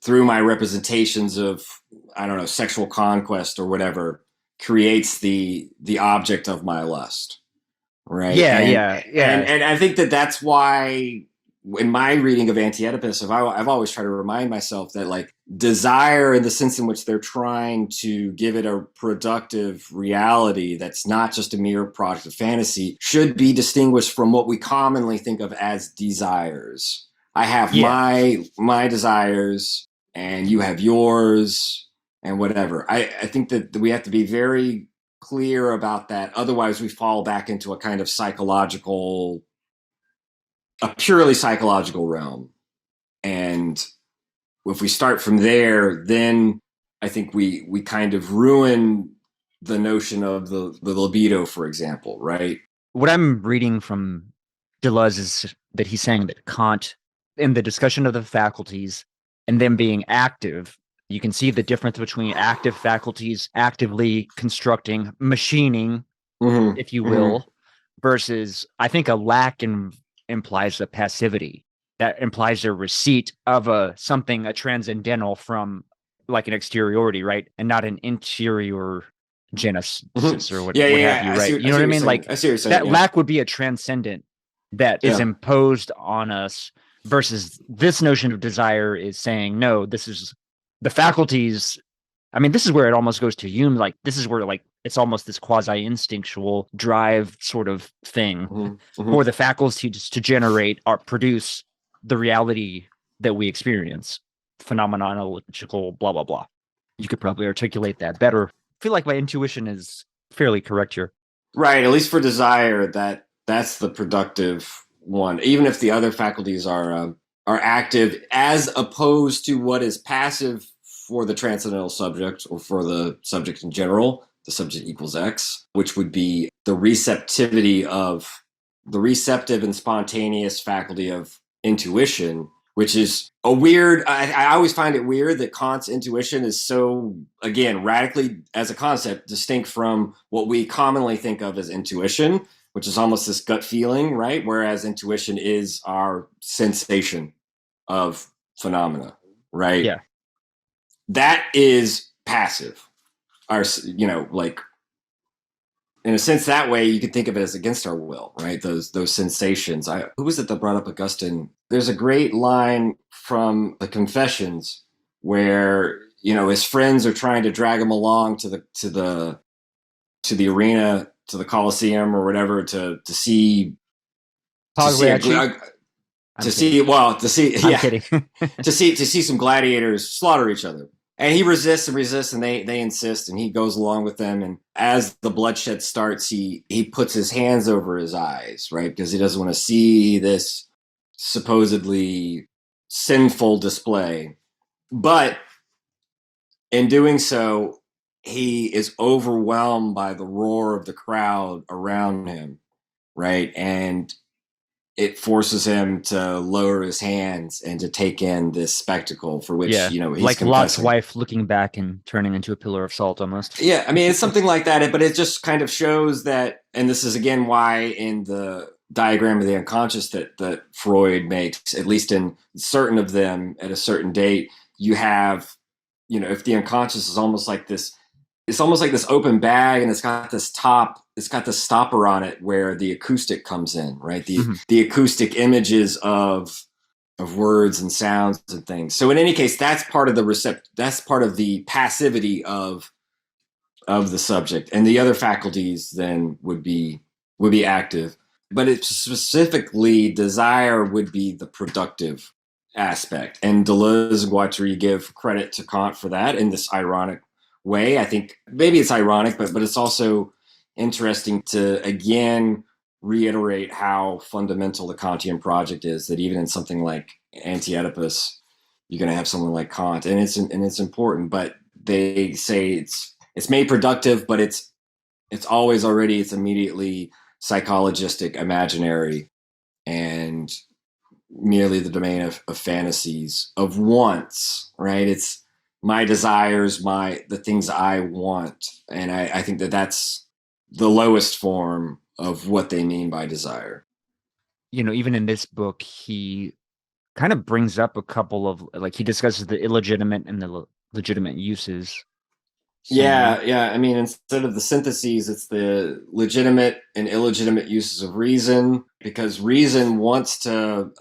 through my representations of, I don't know, sexual conquest or whatever, creates the object of my lust, right? Yeah. And I think that's why, in my reading of Anti-Oedipus, I've always tried to remind myself that, like, desire, in the sense in which they're trying to give it a productive reality that's not just a mere product of fantasy, should be distinguished from what we commonly think of as desires. I have my desires, and you have yours, and whatever. I think that we have to be very clear about that. Otherwise, we fall back into a kind of purely psychological realm. And if we start from there, then I think we kind of ruin the notion of the libido, for example, right? What I'm reading from Deleuze is that he's saying that Kant, in the discussion of the faculties and them being active, you can see the difference between active faculties, actively constructing, machining, if you will, versus, I think, a lack implies a passivity. That implies a receipt of a transcendental from, like, an exteriority, right? And not an interior genesis or what have you, right? You know what I mean? Like, I see what you're saying, lack would be a transcendent that is imposed on us, versus this notion of desire is saying, no, this is the faculties. I mean, this is where it almost goes to Hume. Like, this is where, like, it's almost this quasi-instinctual drive sort of thing for the faculties to generate or produce the reality that we experience. Phenomenological, blah, blah, blah. You could probably articulate that better. I feel like my intuition is fairly correct here. Right. At least for desire, that's the productive one, even if the other faculties are active, as opposed to what is passive for the transcendental subject or for the subject in general. The subject equals X, which would be the receptivity of the receptive and spontaneous faculty of intuition, which is a weird, I always find it weird that Kant's intuition is so, again, radically as a concept distinct from what we commonly think of as intuition, which is almost this gut feeling, right? Whereas intuition is our sensation of phenomena, right? Yeah. That is passive. Our, like, in a sense, that way you could think of it as against our will, right? Those sensations. Who was it that brought up Augustine? There's a great line from the Confessions where, his friends are trying to drag him along to the arena, to the Colosseum or whatever, to see I'm kidding. to see some gladiators slaughter each other. And he resists and resists, and they insist, and he goes along with them. And as the bloodshed starts, he puts his hands over his eyes, right? Because he doesn't want to see this supposedly sinful display. But in doing so, he is overwhelmed by the roar of the crowd around him, right? And it forces him to lower his hands and to take in this spectacle for which, he's like Lot's wife looking back and turning into a pillar of salt almost. Yeah, I mean, it's something like that, but it just kind of shows that, and this is again why in the diagram of the unconscious that Freud makes, at least in certain of them at a certain date, you have, if the unconscious is almost like this, it's almost like this open bag, and it's got this stopper on it where the acoustic comes in, right? The acoustic images of words and sounds and things. So in any case, that's part of that's part of the passivity of the subject, and the other faculties then would be active. But it specifically, desire would be the productive aspect, and Deleuze and Guattari give credit to Kant for that in this ironic way. I think maybe it's ironic, but it's also interesting to again reiterate how fundamental the Kantian project is, that even in something like Anti-Oedipus, you're going to have someone like Kant, and it's important. But they say it's made productive, but it's immediately psychologistic, imaginary, and merely the domain of fantasies, of wants, right? It's my desires, the things I want. And I think that's the lowest form of what they mean by desire. Even in this book, he kind of brings up a couple of, like, he discusses the illegitimate and the legitimate uses. Yeah. I mean, instead of the syntheses, it's the legitimate and illegitimate uses of reason, because reason wants to,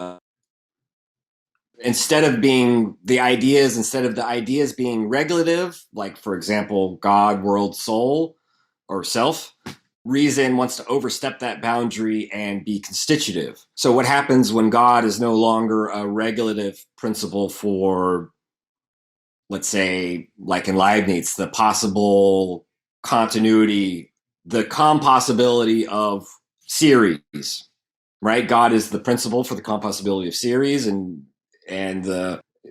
instead of the ideas being regulative, like, for example, God, world, soul, or self, reason wants to overstep that boundary and be constitutive. So what happens when God is no longer a regulative principle for, let's say, like in Leibniz, the possible continuity, the compossibility of series, right? God is the principle for the compossibility of series, and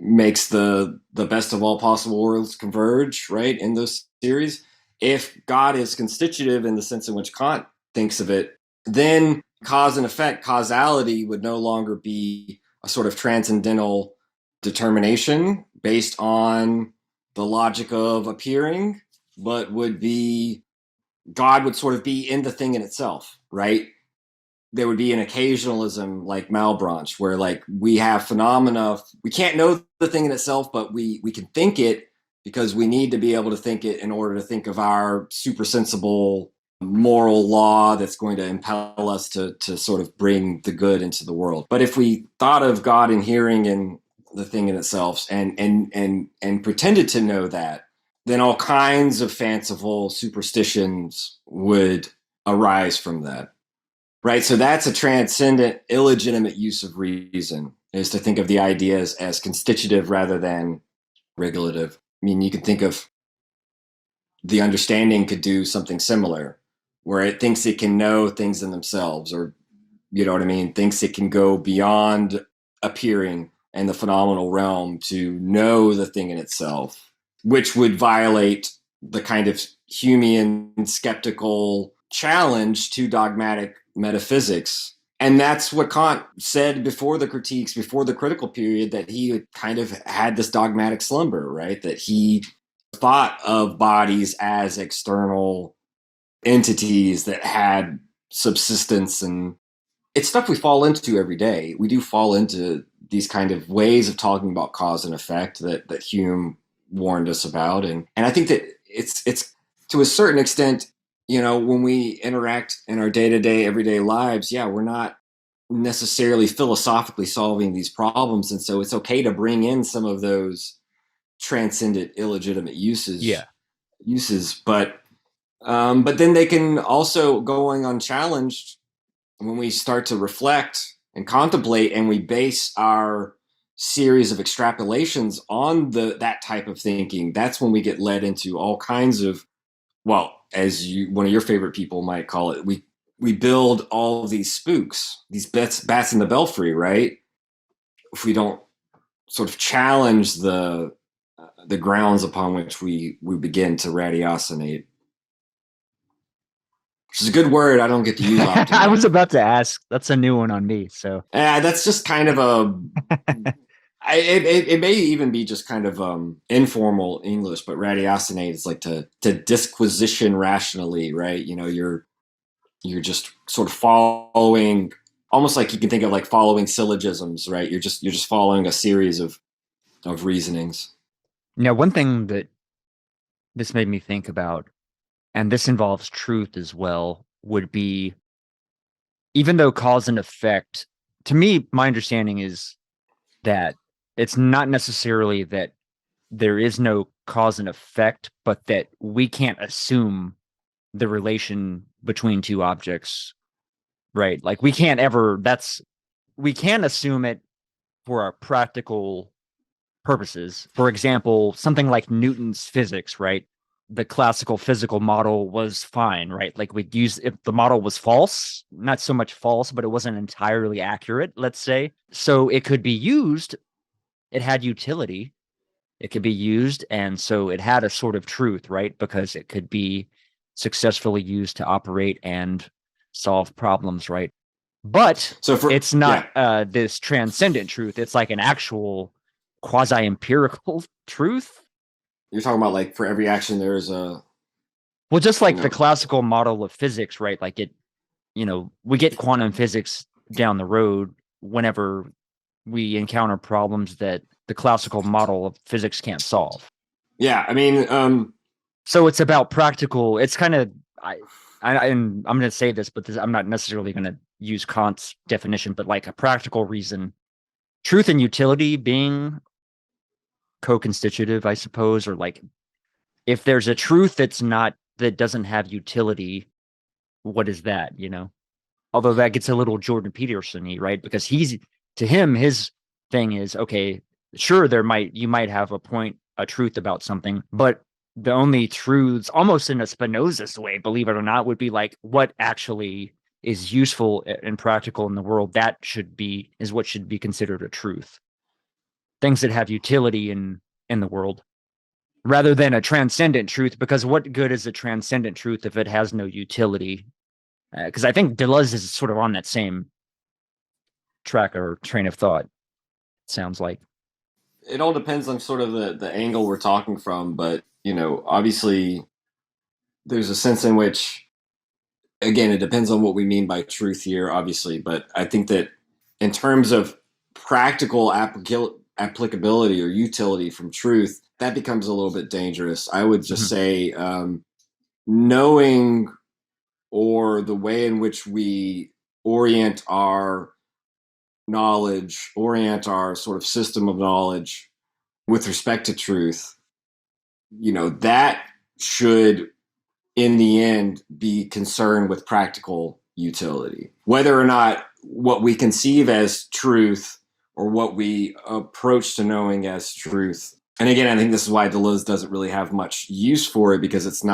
makes the best of all possible worlds converge, right, in those series. If God is constitutive in the sense in which Kant thinks of it, then cause and effect, causality, would no longer be a sort of transcendental determination based on the logic of appearing, but God would sort of be in the thing in itself, right? There would be an occasionalism like Malebranche, where, like, we have phenomena, we can't know the thing in itself, but we can think it because we need to be able to think it in order to think of our supersensible moral law that's going to impel us to sort of bring the good into the world. But if we thought of God inhering in the thing in itself and pretended to know that, then all kinds of fanciful superstitions would arise from that. Right. So that's a transcendent, illegitimate use of reason, is to think of the ideas as constitutive rather than regulative. I mean, you could think of the understanding could do something similar, where it thinks it can know things in themselves, or you know what I mean, thinks it can go beyond appearing and the phenomenal realm to know the thing in itself, which would violate the kind of Humean skeptical challenge to dogmatic metaphysics. And that's what Kant said before the critiques, before the critical period, that he kind of had this dogmatic slumber, right? That he thought of bodies as external entities that had subsistence, and it's stuff we fall into every day. We do fall into these kind of ways of talking about cause and effect that Hume warned us about. And I think that it's to a certain extent, you know, when we interact in our day-to-day, everyday lives, yeah, we're not necessarily philosophically solving these problems. And so it's okay to bring in some of those transcendent, illegitimate uses. But then they can also, going unchallenged, when we start to reflect and contemplate and we base our series of extrapolations on that type of thinking, that's when we get led into all kinds of, well, as one of your favorite people might call it, we build all of these spooks, these bats in the belfry, right? If we don't sort of challenge the grounds upon which we begin to ratiocinate. Which is a good word I don't get to use often. I was about to ask. That's a new one on me. So that's just kind of it may even be just kind of informal English, but ratiocinate is like to disquisition rationally, right? You know, you're just sort of following, almost like you can think of like following syllogisms, right? You're just following a series of reasonings. Now, one thing that this made me think about, and this involves truth as well, would be, even though cause and effect, to me, my understanding is that it's not necessarily that there is no cause and effect, but that we can't assume the relation between two objects, right? Like we can't assume it for our practical purposes. For example, something like Newton's physics, right? The classical physical model was fine, right? Like we'd use, if the model was false, not so much false, but it wasn't entirely accurate, let's say. So it could be used. It had utility. It could be used. And so it had a sort of truth, right? Because it could be successfully used to operate and solve problems, right? But it's not this transcendent truth. It's like an actual quasi-empirical truth. You're talking about like for every action there is a... Well, just like the classical model of physics, right? Like it, you know, we get quantum physics down the road whenever we encounter problems that the classical model of physics can't solve. Yeah, I mean... So it's about practical, it's kind of, and I'm going to say this, but I'm not necessarily going to use Kant's definition, but like a practical reason, truth and utility being co-constitutive, I suppose, or like if there's a truth that doesn't have utility, what is that, you know? Although that gets a little Jordan Peterson-y, right? Because to him, his thing is, okay, sure, you might have a truth about something, but the only truths, almost in a Spinozist way, believe it or not, would be like what actually is useful and practical in the world. That is what should be considered a truth. Things that have utility in the world, rather than a transcendent truth, because what good is a transcendent truth if it has no utility? Because I think Deleuze is sort of on that same track or train of thought, it sounds like. It all depends on sort of the angle we're talking from, but, you know, obviously there's a sense in which, again, it depends on what we mean by truth here, obviously, but I think that in terms of practical applicability or utility from truth, that becomes a little bit dangerous. I would just say knowing, or the way in which we orient our knowledge, orient our sort of system of knowledge with respect to truth, you know, that should in the end be concerned with practical utility. Whether or not what we conceive as truth or what we approach to knowing as truth. And again, I think this is why Deleuze doesn't really have much use for it, because it's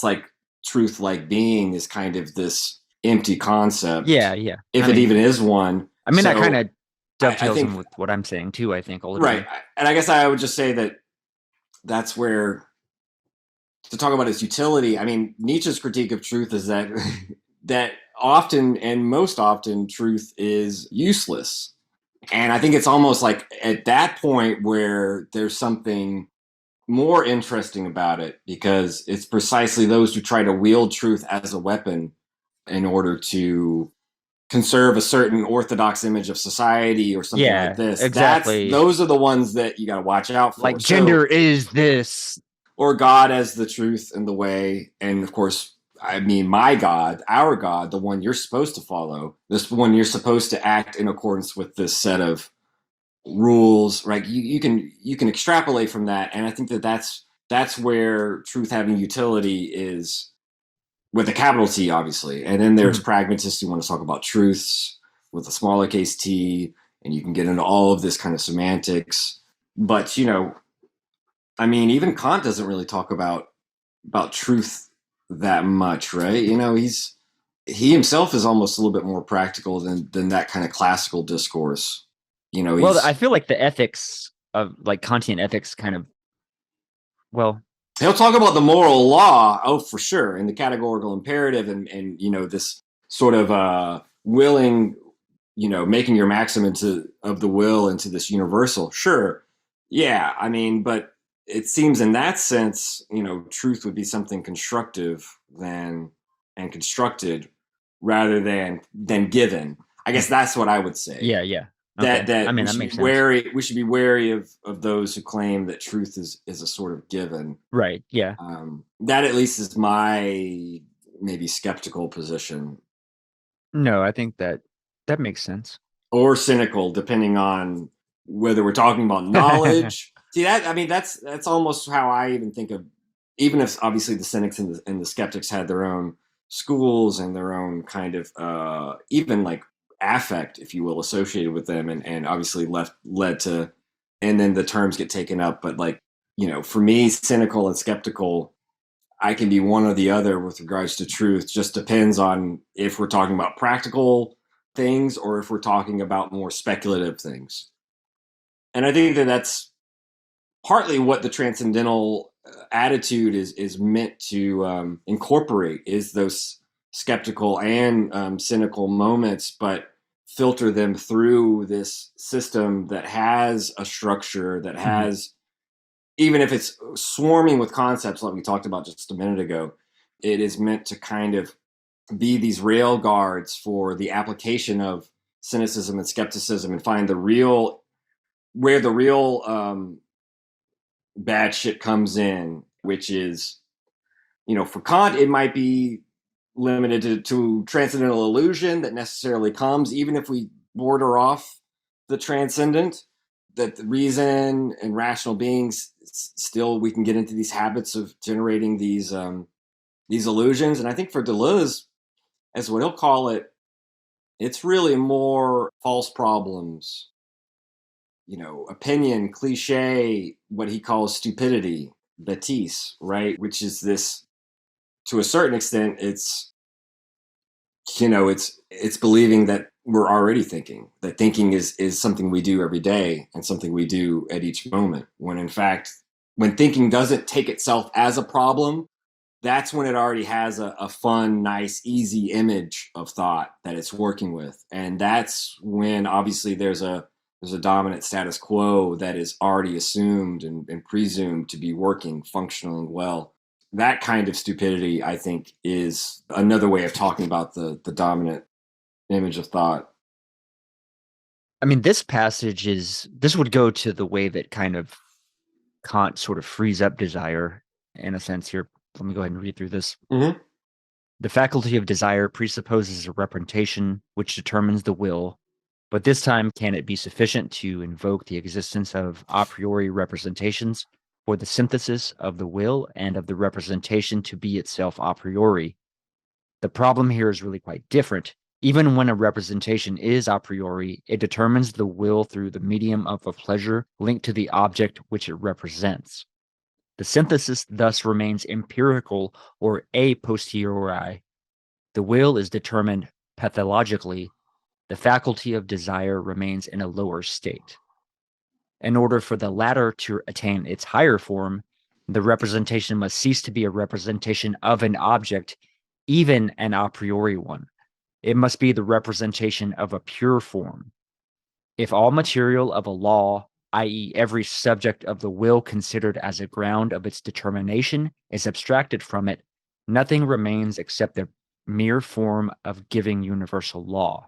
like truth like being is kind of this empty concept. Yeah, yeah. If it even is one. I mean, So, that kind of dovetails think, in with what I'm saying too, I think, ultimately. right. And I guess I would just say that that's where, to talk about its utility, I mean, Nietzsche's critique of truth is that that often and most often truth is useless. And I think it's almost like at that point where there's something more interesting about it, because it's precisely those who try to wield truth as a weapon in order to conserve a certain orthodox image of society or something like this. Exactly. Those are the ones that you got to watch out for. Like gender is this. Or God as the truth and the way. And of course, I mean, my God, our God, the one you're supposed to follow, this one you're supposed to act in accordance with this set of rules, right? You can extrapolate from that. And I think that's where truth having utility is, with a capital T, obviously. And then there's pragmatists who want to talk about truths with a smaller case T, and you can get into all of this kind of semantics. But, I mean, even Kant doesn't really talk about truth that much, right? He himself is almost a little bit more practical than that kind of classical discourse. Well, I feel like the ethics of like Kantian ethics kind of, well, he'll talk about the moral law, oh, for sure, and the categorical imperative, and this sort of willing, making your maxim of the will into this universal. Sure, yeah, I mean, but it seems in that sense, truth would be something constructive and constructed rather than given. I guess that's what I would say. Yeah, yeah. Okay. That I mean, that makes sense. We should be wary of those who claim that truth is a sort of given. Right. Yeah. That at least is my maybe skeptical position. No, I think that makes sense. Or cynical, depending on whether we're talking about knowledge. See, that's almost how I even think of, even if obviously the cynics and the skeptics had their own schools and their own kind of even like affect, if you will, associated with them, and obviously led to, and then the terms get taken up. But like, for me, cynical and skeptical, I can be one or the other with regards to truth. Just depends on if we're talking about practical things or if we're talking about more speculative things. And I think that's partly what the transcendental attitude is meant to incorporate, is those skeptical and cynical moments, but filter them through this system that has a structure, that has, even if it's swarming with concepts like we talked about just a minute ago, it is meant to kind of be these rail guards for the application of cynicism and skepticism, and find where the real bad shit comes in, which is, for Kant, it might be limited to transcendental illusion that necessarily comes, even if we border off the transcendent, that the reason and rational beings still, we can get into these habits of generating these illusions. And I think for Deleuze, as what he'll call it, it's really more false problems, opinion, cliche, what he calls stupidity, bêtise, right? Which is this, to a certain extent, it's believing that we're already thinking, that thinking is something we do every day and something we do at each moment, when in fact, when thinking doesn't take itself as a problem, that's when it already has a fun, nice, easy image of thought that it's working with. And that's when obviously there's a dominant status quo that is already assumed and presumed to be working, functioning well. That kind of stupidity, I think, is another way of talking about the dominant image of thought. I mean, this would go to the way that kind of Kant sort of frees up desire in a sense here. Let me go ahead and read through this. Mm-hmm. The faculty of desire presupposes a representation which determines the will, but this time can it be sufficient to invoke the existence of a priori representations for the synthesis of the will and of the representation to be itself a priori? The problem here is really quite different. Even when a representation is a priori, it determines the will through the medium of a pleasure linked to the object which it represents. The synthesis thus remains empirical or a posteriori. the will is determined pathologically, the faculty of desire remains in a lower state. In order for the latter to attain its higher form, the representation must cease to be a representation of an object, even an a priori one. It must be the representation of a pure form. If all material of a law, i.e., every subject of the will considered as a ground of its determination, is abstracted from it, nothing remains except the mere form of giving universal law.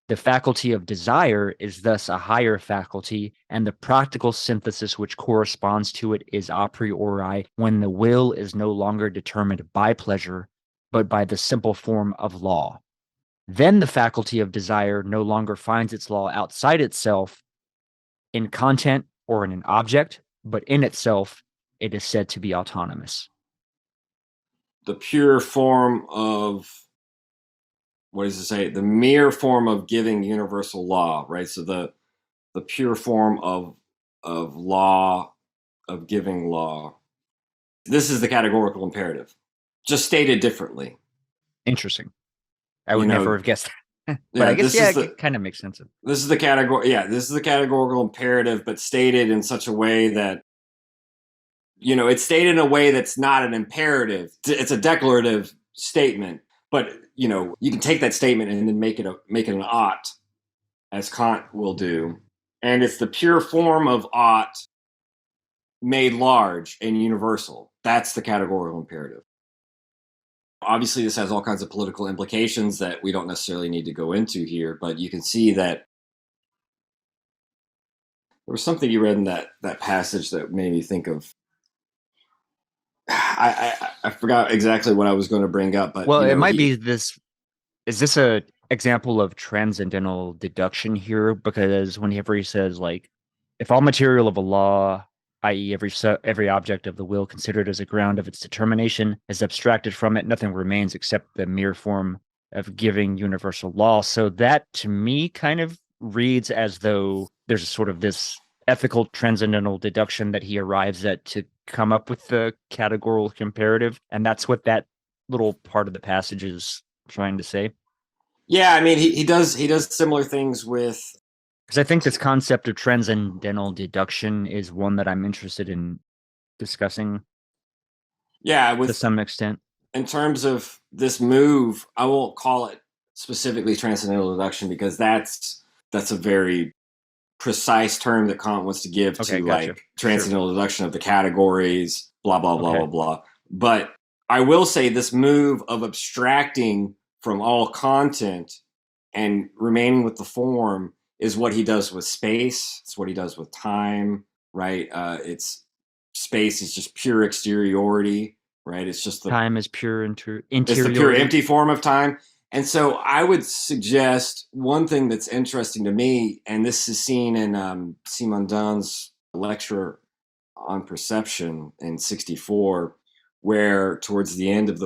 The faculty of desire is thus a higher faculty, and the practical synthesis which corresponds to it is a priori when the will is no longer determined by pleasure, but by the simple form of law. Then the faculty of desire no longer finds its law outside itself in content or in an object, but in itself it is said to be autonomous. The pure form of, what does it say? The mere form of giving universal law, right? So the pure form of law, of giving law. This is the categorical imperative, just stated differently. Interesting. I would never have guessed that. But I guess, it kind of makes sense. This is the this is the categorical imperative, but stated in such a way that, it's stated in a way that's not an imperative. It's a declarative statement, but, you can take that statement and then make it an ought, as Kant will do. And it's the pure form of ought made large and universal. That's the categorical imperative. Obviously, this has all kinds of political implications that we don't necessarily need to go into here, but you can see that there was something you read in that passage that made me think of. I forgot exactly what I was going to bring up, but it might be this. Is this a example of transcendental deduction here? Because whenever he says, like, if all material of a law, i.e., every object of the will considered as a ground of its determination, is abstracted from it, nothing remains except the mere form of giving universal law. So that, to me, kind of reads as though there's sort of this ethical transcendental deduction that he arrives at to come up with the categorical imperative, and that's what that little part of the passage is trying to say. Yeah, I mean, he does similar things with, because I think this concept of transcendental deduction is one that I'm interested in discussing. Yeah, to some extent. In terms of this move, I won't call it specifically transcendental deduction because that's a very precise term that Kant wants to give to like transcendental deduction of the categories, blah, blah, blah, blah, blah. But I will say this move of abstracting from all content and remaining with the form is what he does with space. It's what he does with time, right? Space is just pure exteriority, right? It's just time is pure interiority. It's the pure empty form of time. And so I would suggest one thing that's interesting to me, and this is seen in Simondon's lecture on perception in 1964, where towards the end of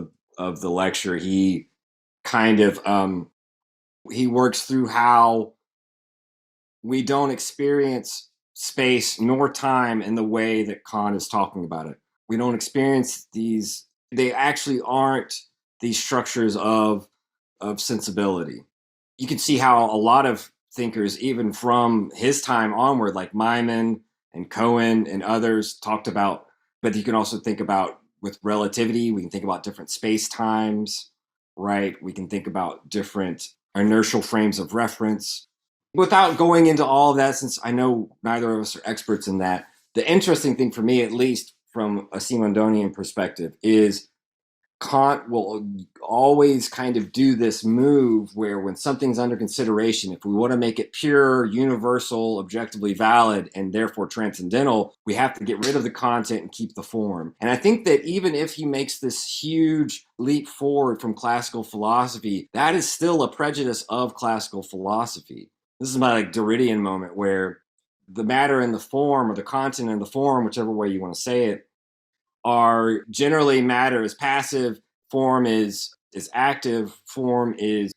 the lecture, he kind of he works through how we don't experience space nor time in the way that Kant is talking about it. We don't experience these. They actually aren't these structures of sensibility. You can see how a lot of thinkers, even from his time onward, like Maimon and Cohen and others, talked about, but you can also think about with relativity, we can think about different space times, right? We can think about different inertial frames of reference. Without going into all of that, since I know neither of us are experts in that, the interesting thing for me, at least from a Simondonian perspective, is Kant will always kind of do this move where when something's under consideration, if we want to make it pure, universal, objectively valid, and therefore transcendental, we have to get rid of the content and keep the form. And I think that even if he makes this huge leap forward from classical philosophy, that is still a prejudice of classical philosophy. This is my like Derridian moment where the matter and the form, or the content and the form, whichever way you want to say it, are generally matter is passive, form is active, form is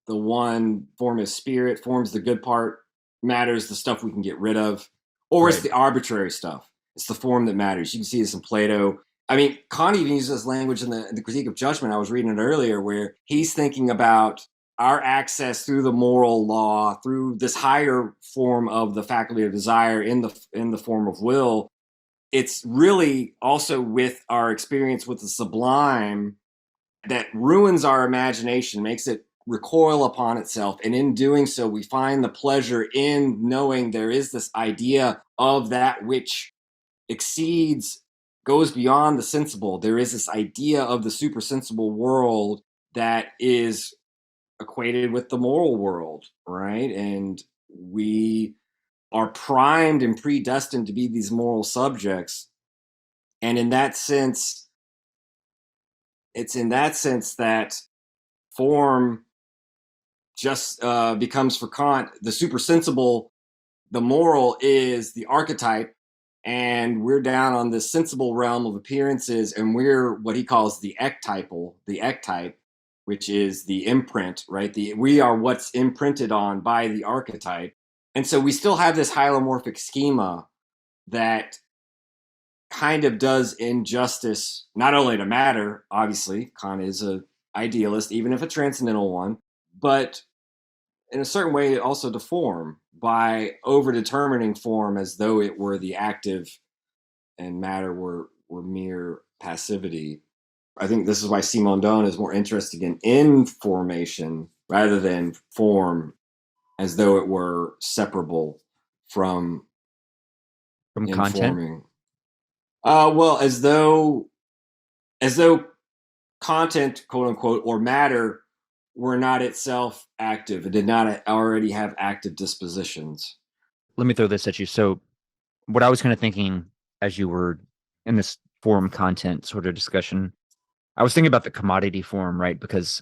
the one, form is spirit, form's the good part, matter is the stuff we can get rid of, or it's the arbitrary stuff. It's the form that matters. You can see this in Plato I mean, Kant even uses language in the Critique of Judgment. I was reading it earlier, where he's thinking about our access through the moral law, through this higher form of the faculty of desire in the form of will. It's really also with our experience with the sublime that ruins our imagination, makes it recoil upon itself. And in doing so, we find the pleasure in knowing there is this idea of that which exceeds, goes beyond the sensible. There is this idea of the supersensible world that is equated with the moral world, right? And we are primed and predestined to be these moral subjects. And in that sense, it's in that sense that form just becomes for Kant the supersensible. The moral is the archetype, and we're down on the sensible realm of appearances, and we're what he calls the ectype, which is the imprint, right? We are what's imprinted on by the archetype. And so we still have this hylomorphic schema that kind of does injustice, not only to matter, obviously, Kant is an idealist, even if a transcendental one, but in a certain way also to form by over-determining form as though it were the active and matter were mere passivity. I think this is why Simondon is more interested in information rather than form, as though it were separable from content. Well, as though content, quote unquote, or matter were not itself active. It did not already have active dispositions. Let me throw this at you. So what I was kind of thinking as you were in this form content sort of discussion, I was thinking about the commodity form, right? Because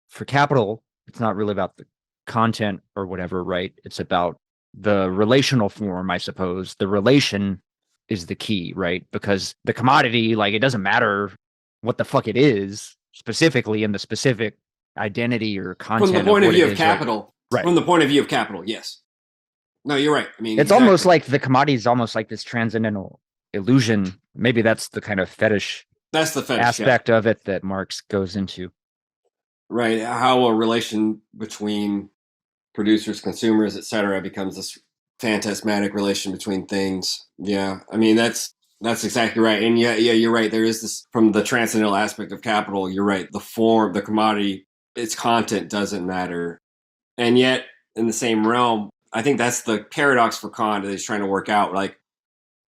for capital, it's not really about the content or whatever, right? It's about the relational form, I suppose. The relation is the key, right? Because the commodity, like, it doesn't matter what the fuck it is specifically in the specific identity or content. From the point of view of is, capital, right? From the point of view of capital, yes. No, you're right. I mean, it's exactly. Almost like the commodity is almost like this transcendental illusion. Maybe that's the kind of fetish. That's the fetish aspect of it that Marx goes into. Right. How a relation between producers, consumers, etc., becomes this phantasmatic relation between things. Yeah. I mean, that's exactly right. And yeah, you're right. There is this, from the transcendental aspect of capital, you're right. The form, the commodity, its content doesn't matter. And yet, in the same realm, I think that's the paradox for Kant that he's trying to work out. Like,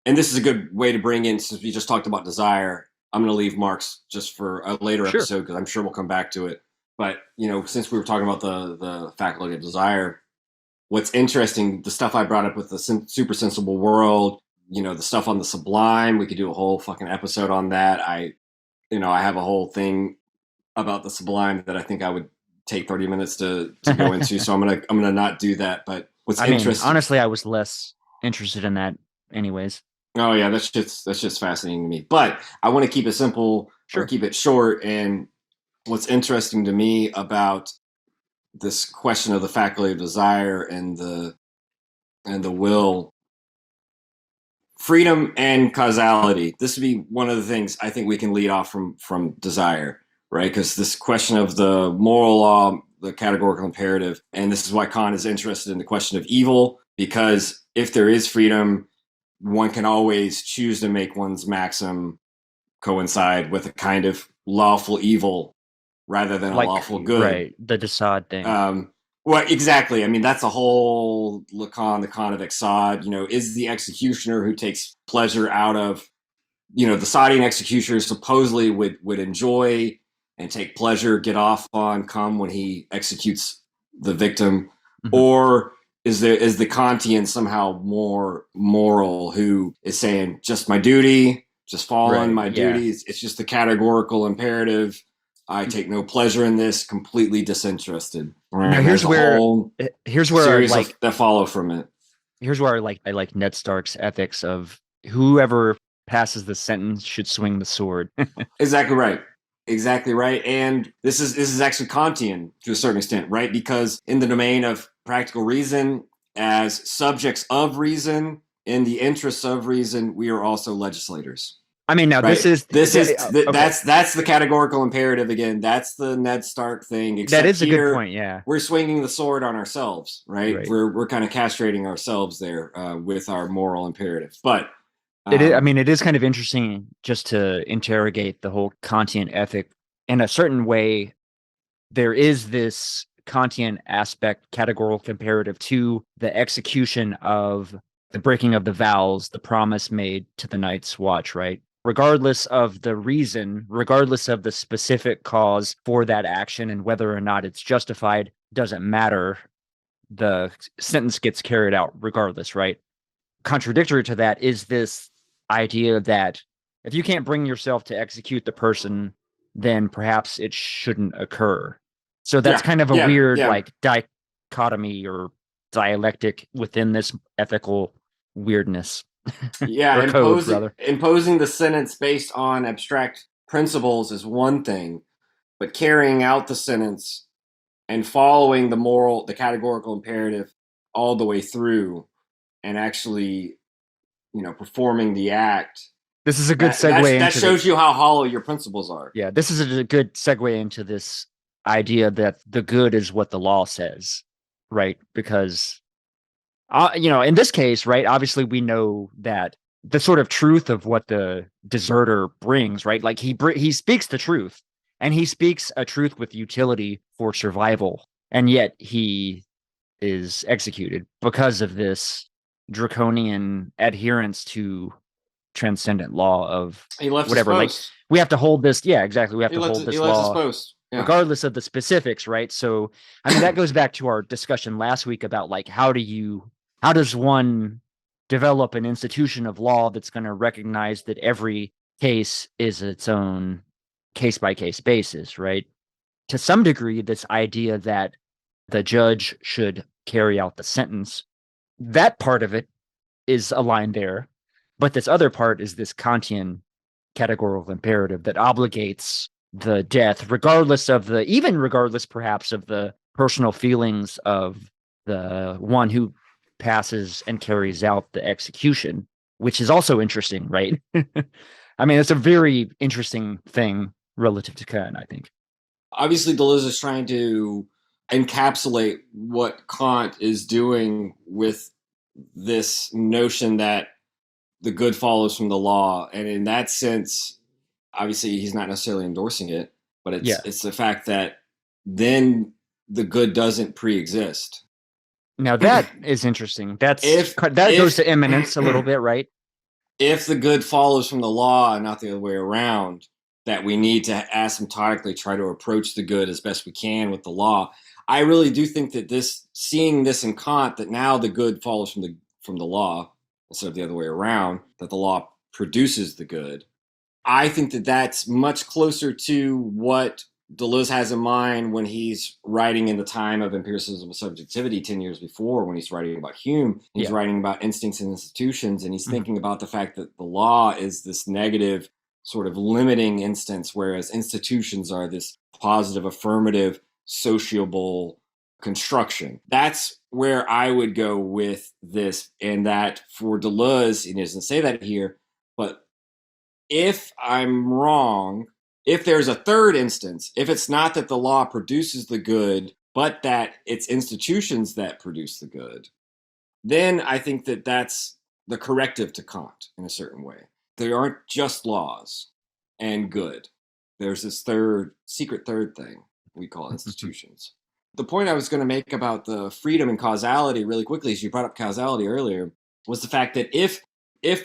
and this is a good way to bring in, since we just talked about desire, I'm going to leave Marx just for a later episode, because I'm sure we'll come back to it. But, since we were talking about the faculty of desire, what's interesting, the stuff I brought up with the supersensible world, the stuff on the Sublime, we could do a whole fucking episode on that. I have a whole thing about the Sublime that I think I would take 30 minutes to go into. So I'm gonna not do that. But what's interesting, honestly, I was less interested in that anyways. Oh yeah, that's just fascinating to me. But I want to keep it simple, or keep it short. And what's interesting to me about this question of the faculty of desire and the will, freedom and causality. This would be one of the things I think we can lead off from desire, right? Because this question of the moral law, the categorical imperative, and this is why Kant is interested in the question of evil, because if there is freedom, one can always choose to make one's maxim coincide with a kind of lawful evil rather than a lawful good. Right, the Desaad thing. Well, exactly. I mean, that's a whole Lacan, the Kant of Exod, is the executioner who takes pleasure out of, the Sadian executioner supposedly would enjoy and take pleasure, get off on, come when he executes the victim, or is the Kantian somehow more moral, who is saying just my duty, just follow on my duties. It's just the categorical imperative. I take no pleasure in this, completely disinterested. Right? Now, here's where that follow from it. Here's where I like Ned Stark's ethics of whoever passes the sentence should swing the sword. Exactly right. And this is actually Kantian to a certain extent, right? Because in the domain of practical reason, as subjects of reason, in the interests of reason, we are also legislators. I mean, now Right. okay. That's the categorical imperative again. That's the Ned Stark thing. That is a good point. Yeah, we're swinging the sword on ourselves, right? Right. We're kind of castrating ourselves there with our moral imperative. But it is, I mean, it is kind of interesting just to interrogate the whole Kantian ethic in a certain way. There is this Kantian aspect, categorical imperative, to the execution of the breaking of the vows, the promise made to the Night's Watch, right? Regardless of the reason, regardless of the specific cause for that action and whether or not it's justified, doesn't matter. The sentence gets carried out regardless, right? Contradictory to that is this idea that if you can't bring yourself to execute the person, then perhaps it shouldn't occur. So that's kind of a weird like dichotomy or dialectic within this ethical weirdness. Yeah, code, imposing the sentence based on abstract principles is one thing, but carrying out the sentence and following the categorical imperative all the way through and actually, performing the act. This is a good segue. That shows you how hollow your principles are. Yeah, this is a good segue into this idea that the good is what the law says, right? Because in this case, right, obviously we know that the sort of truth of what the deserter brings, right? Like he speaks the truth, and he speaks a truth with utility for survival, and yet he is executed because of this draconian adherence to transcendent law of whatever. Like we have to hold this. Yeah, exactly. We have to hold this law regardless of the specifics, right? So, I mean, that goes back to our discussion last week about like how does one develop an institution of law that's going to recognize that every case is its own case-by-case basis, right? To some degree, this idea that the judge should carry out the sentence, that part of it is aligned there. But this other part is this Kantian categorical imperative that obligates the death, regardless perhaps of the personal feelings of the one who passes and carries out the execution, which is also interesting, right? I mean, it's a very interesting thing relative to Kant, I think. Obviously, Deleuze is trying to encapsulate what Kant is doing with this notion that the good follows from the law. And in that sense, obviously, he's not necessarily endorsing it, but it's the fact that then the good doesn't pre-exist. Now that is interesting. That goes to immanence a little bit, right? If the good follows from the law and not the other way around, that we need to asymptotically try to approach the good as best we can with the law. I really do think that seeing this in Kant, that now the good follows from the law instead of the other way around, that the law produces the good. I think that that's much closer to what Deleuze has in mind when he's writing in the time of empiricism of subjectivity 10 years before, when he's writing about Hume. He's writing about instincts and institutions, and he's thinking about the fact that the law is this negative sort of limiting instance, whereas institutions are this positive, affirmative, sociable construction. That's where I would go with this, and that for Deleuze, he doesn't say that here, but if I'm wrong, if there's a third instance, if it's not that the law produces the good, but that it's institutions that produce the good, then I think that that's the corrective to Kant in a certain way. There aren't just laws and good. There's this secret third thing we call institutions. The point I was going to make about the freedom and causality really quickly, as you brought up causality earlier, was the fact that if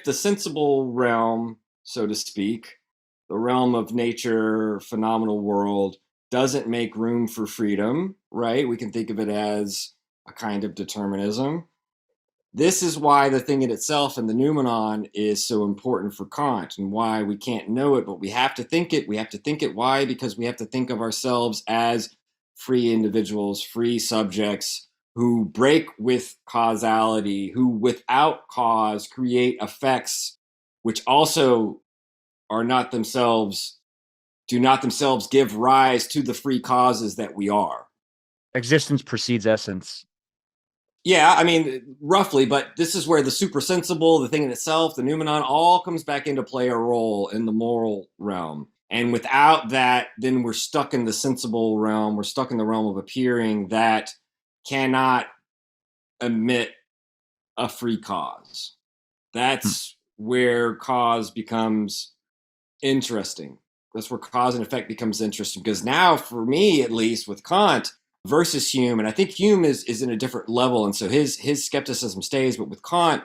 the sensible realm, so to speak, the realm of nature, phenomenal world, doesn't make room for freedom, right? We can think of it as a kind of determinism. This is why the thing in itself and the noumenon is so important for Kant, and why we can't know it, but we have to think it. We have to think it. Why? Because we have to think of ourselves as free individuals, free subjects who break with causality, who without cause create effects which also do not themselves give rise to the free causes that we are. Existence precedes essence. Yeah, I mean, roughly, but this is where the supersensible, the thing in itself, the noumenon, all comes back into play a role in the moral realm. And without that, then we're stuck in the sensible realm. We're stuck in the realm of appearing that cannot admit a free cause. That's where cause becomes interesting. That's where cause and effect becomes interesting. Because now, for me, at least, with Kant versus Hume, and I think Hume is in a different level, and so his skepticism stays. But with Kant,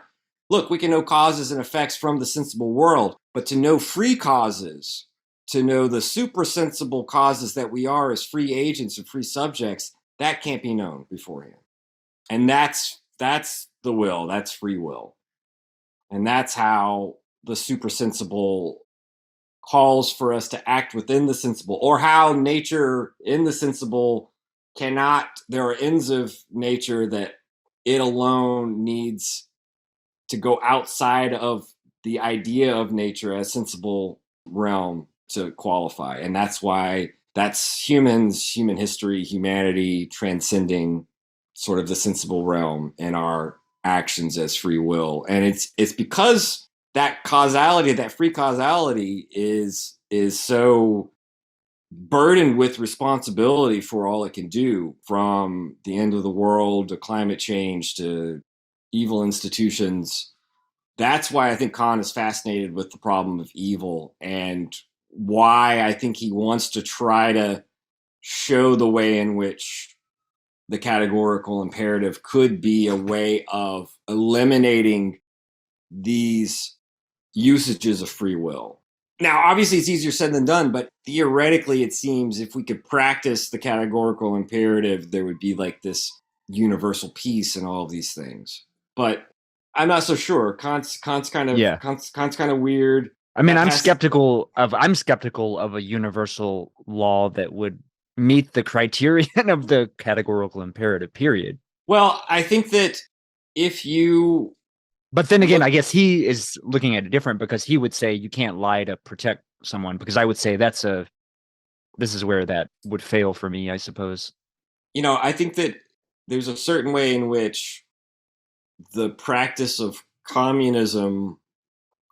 look, we can know causes and effects from the sensible world, but to know free causes, to know the supersensible causes that we are as free agents and free subjects, that can't be known beforehand. And that's the will, that's free will. And that's how the supersensible calls for us to act within the sensible, or how nature in the sensible cannot, there are ends of nature that it alone needs to go outside of the idea of nature as sensible realm to qualify. And that's why that's humans, human history, humanity transcending sort of the sensible realm and our actions as free will. And it's because that causality, that free causality is so burdened with responsibility for all it can do, from the end of the world to climate change to evil institutions. That's why I think Kant is fascinated with the problem of evil, and why I think he wants to try to show the way in which the categorical imperative could be a way of eliminating these usages of free will. Now, obviously, it's easier said than done, but theoretically, it seems if we could practice the categorical imperative, there would be like this universal peace and all of these things. But I'm not so sure. Kant's kind of weird. I mean, I'm skeptical of a universal law that would meet the criterion of the categorical imperative, period. Well, I think that if you... But then again, I guess he is looking at it different, because he would say you can't lie to protect someone, because I would say this is where that would fail for me, I suppose. You know, I think that there's a certain way in which the practice of communism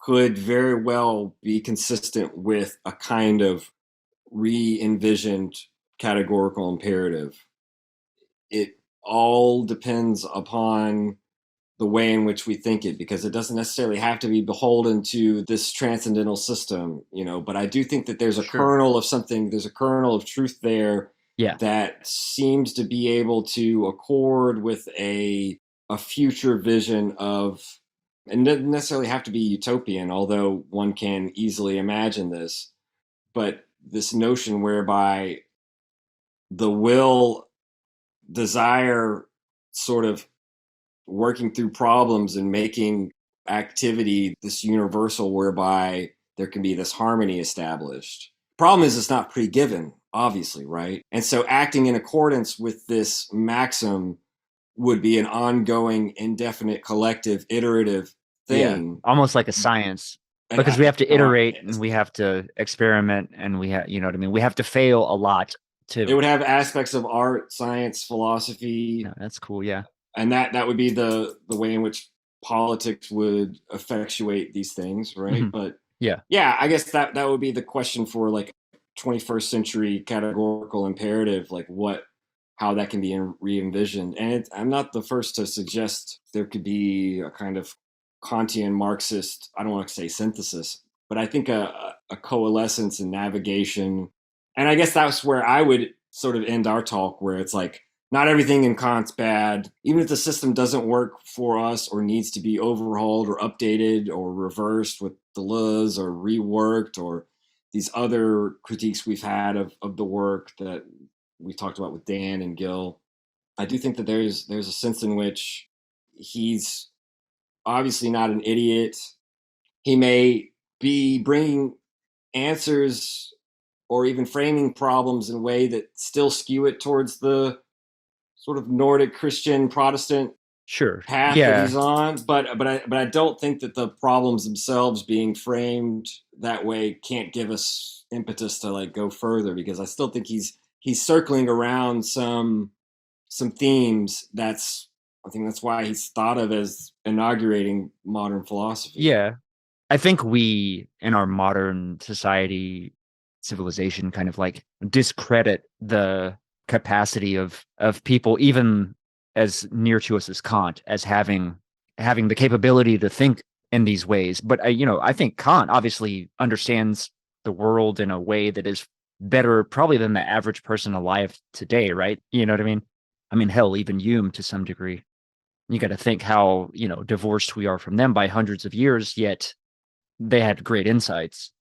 could very well be consistent with a kind of re-envisioned categorical imperative. It all depends upon the way in which we think it, because it doesn't necessarily have to be beholden to this transcendental system, you know. But I do think that there's a kernel of something, there's a kernel of truth there that seems to be able to accord with a future vision of, and doesn't necessarily have to be utopian, although one can easily imagine this, but this notion whereby the will, desire, sort of working through problems and making activity this universal whereby there can be this harmony established. Problem is, it's not pre-given, obviously, right? And so acting in accordance with this maxim would be an ongoing, indefinite, collective, iterative thing. Yeah, almost like a science, because we have to iterate and we have to experiment and we have, you know what I mean? We have to fail a lot too. It would have aspects of art, science, philosophy. Yeah, that's cool, yeah. And that would be the way in which politics would effectuate these things, right? Mm-hmm. But yeah, I guess that would be the question for like 21st century categorical imperative, like how that can be re-envisioned. And I'm not the first to suggest there could be a kind of Kantian Marxist, I don't want to say synthesis, but I think a coalescence and navigation. And I guess that's where I would sort of end our talk, where it's like, not everything in Kant's bad. Even if the system doesn't work for us or needs to be overhauled or updated or reversed with Deleuze or reworked, or these other critiques we've had of the work that we talked about with Dan and Gil, I do think that there's a sense in which he's obviously not an idiot. He may be bringing answers or even framing problems in a way that still skew it towards the sort of Nordic Christian Protestant path that he's on, but I don't think that the problems themselves being framed that way can't give us impetus to like go further, because I still think he's circling around some themes that's I think that's why he's thought of as inaugurating modern philosophy. Yeah. I think we, in our modern society, civilization, kind of like discredit the capacity of people, even as near to us as Kant, as having the capability to think in these ways. But I think Kant obviously understands the world in a way that is better probably than the average person alive today, right? You know what I mean? I mean, hell, even Hume to some degree. You got to think how, divorced we are from them by hundreds of years, yet they had great insights.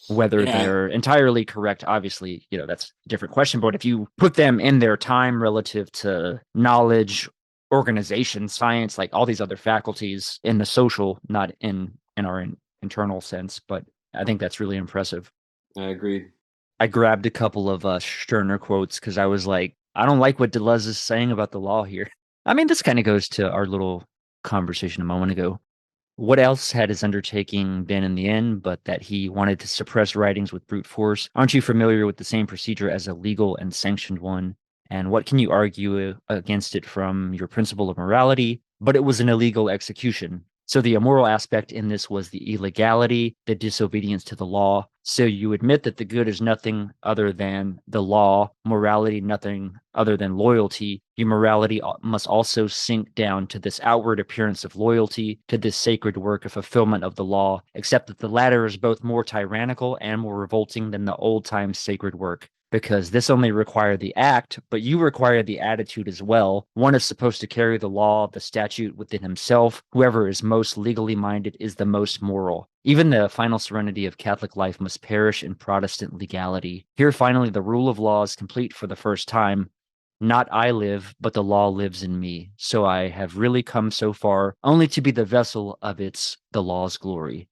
Whether they're entirely correct, obviously, that's a different question. But if you put them in their time relative to knowledge, organization, science, like all these other faculties in the social, not in our internal sense, but I think that's really impressive. I agree. I grabbed a couple of Stirner quotes because I was like, I don't like what Deleuze is saying about the law here. I mean, this kind of goes to our little conversation a moment ago. What else had his undertaking been in the end but that he wanted to suppress writings with brute force? Aren't you familiar with the same procedure as a legal and sanctioned one? And what can you argue against it from your principle of morality? But it was an illegal execution. So the immoral aspect in this was the illegality, the disobedience to the law. So you admit that the good is nothing other than the law, morality nothing other than loyalty. Your morality must also sink down to this outward appearance of loyalty, to this sacred work of fulfillment of the law, except that the latter is both more tyrannical and more revolting than the old-time sacred work. Because this only required the act, but you require the attitude as well. One is supposed to carry the law, the statute within himself. Whoever is most legally minded is the most moral. Even the final serenity of Catholic life must perish in Protestant legality. Here finally the rule of law is complete for the first time. Not I live, but the law lives in me. So I have really come so far, only to be the vessel of the law's glory.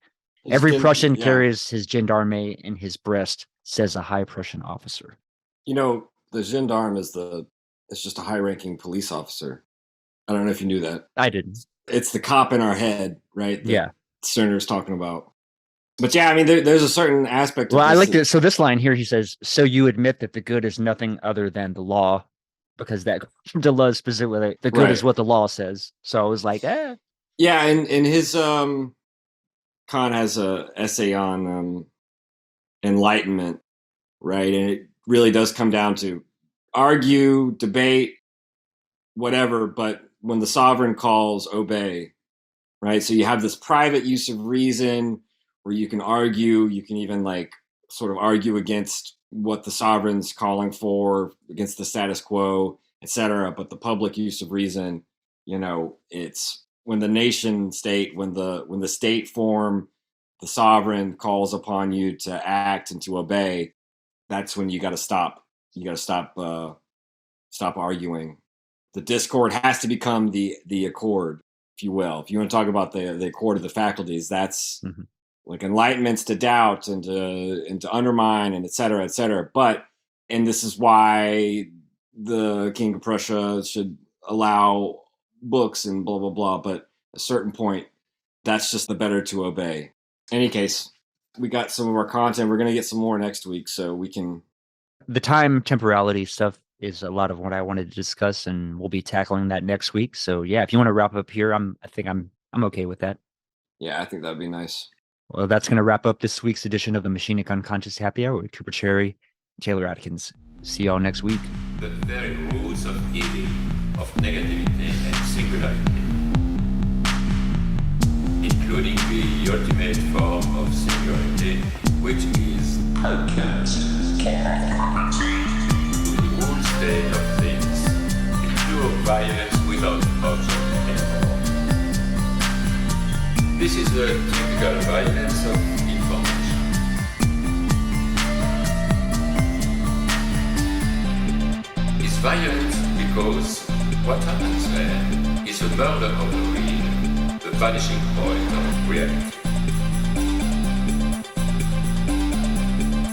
Every Prussian carries his gendarme in his breast, says a high Prussian officer. The gendarme is just a high-ranking police officer. I don't know if you knew that. I didn't. It's the cop in our head, right? Yeah. Stirner's talking about. But yeah, I mean, there's a certain aspect of this. I like this. So this line here, he says, so you admit that the good is nothing other than the law, because that Deleuze specifically, the good is what the law says. So I was like, Yeah, and in his Kant has a essay on enlightenment, right? And it really does come down to argue, debate, whatever, but when the sovereign calls, obey, right? So you have this private use of reason where you can argue, you can even sort of argue against what the sovereign's calling for, against the status quo, etc. But the public use of reason, it's when the nation state, when the state form, the sovereign calls upon you to act and to obey, that's when you got to stop. You got to stop arguing. The discord has to become the accord, if you will. If you want to talk about the accord of the faculties, that's like enlightenment's to doubt and to undermine and et cetera, et cetera. And this is why the King of Prussia should allow books and blah, blah, blah. But at a certain point, that's just the better to obey. Any case, we got some of our content. We're going to get some more next week, so we can. The time temporality stuff is a lot of what I wanted to discuss, and we'll be tackling that next week. So yeah, if you want to wrap up here, I think I'm okay with that. Yeah, I think that'd be nice. Well, that's going to wrap up this week's edition of the Machinic Unconscious Happy Hour with Cooper Cherry, Taylor Atkins. See y'all next week. The very rules of evil, of negativity and singularity, including the ultimate form of singularity, which is to the whole state of things, the pure violence without object anymore. This is the typical violence of information. It's violent because what happens there is a murder of the real, the vanishing point of reality.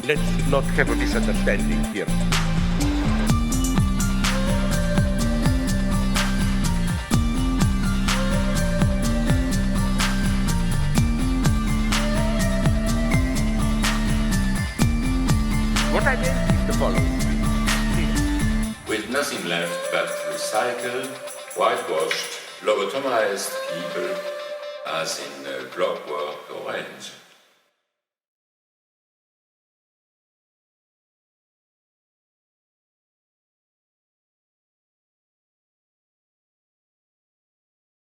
Let's not have a misunderstanding here. What I meant is the following. With nothing left but recycle, whitewashed, lobotomized people, as in Clockwork Orange.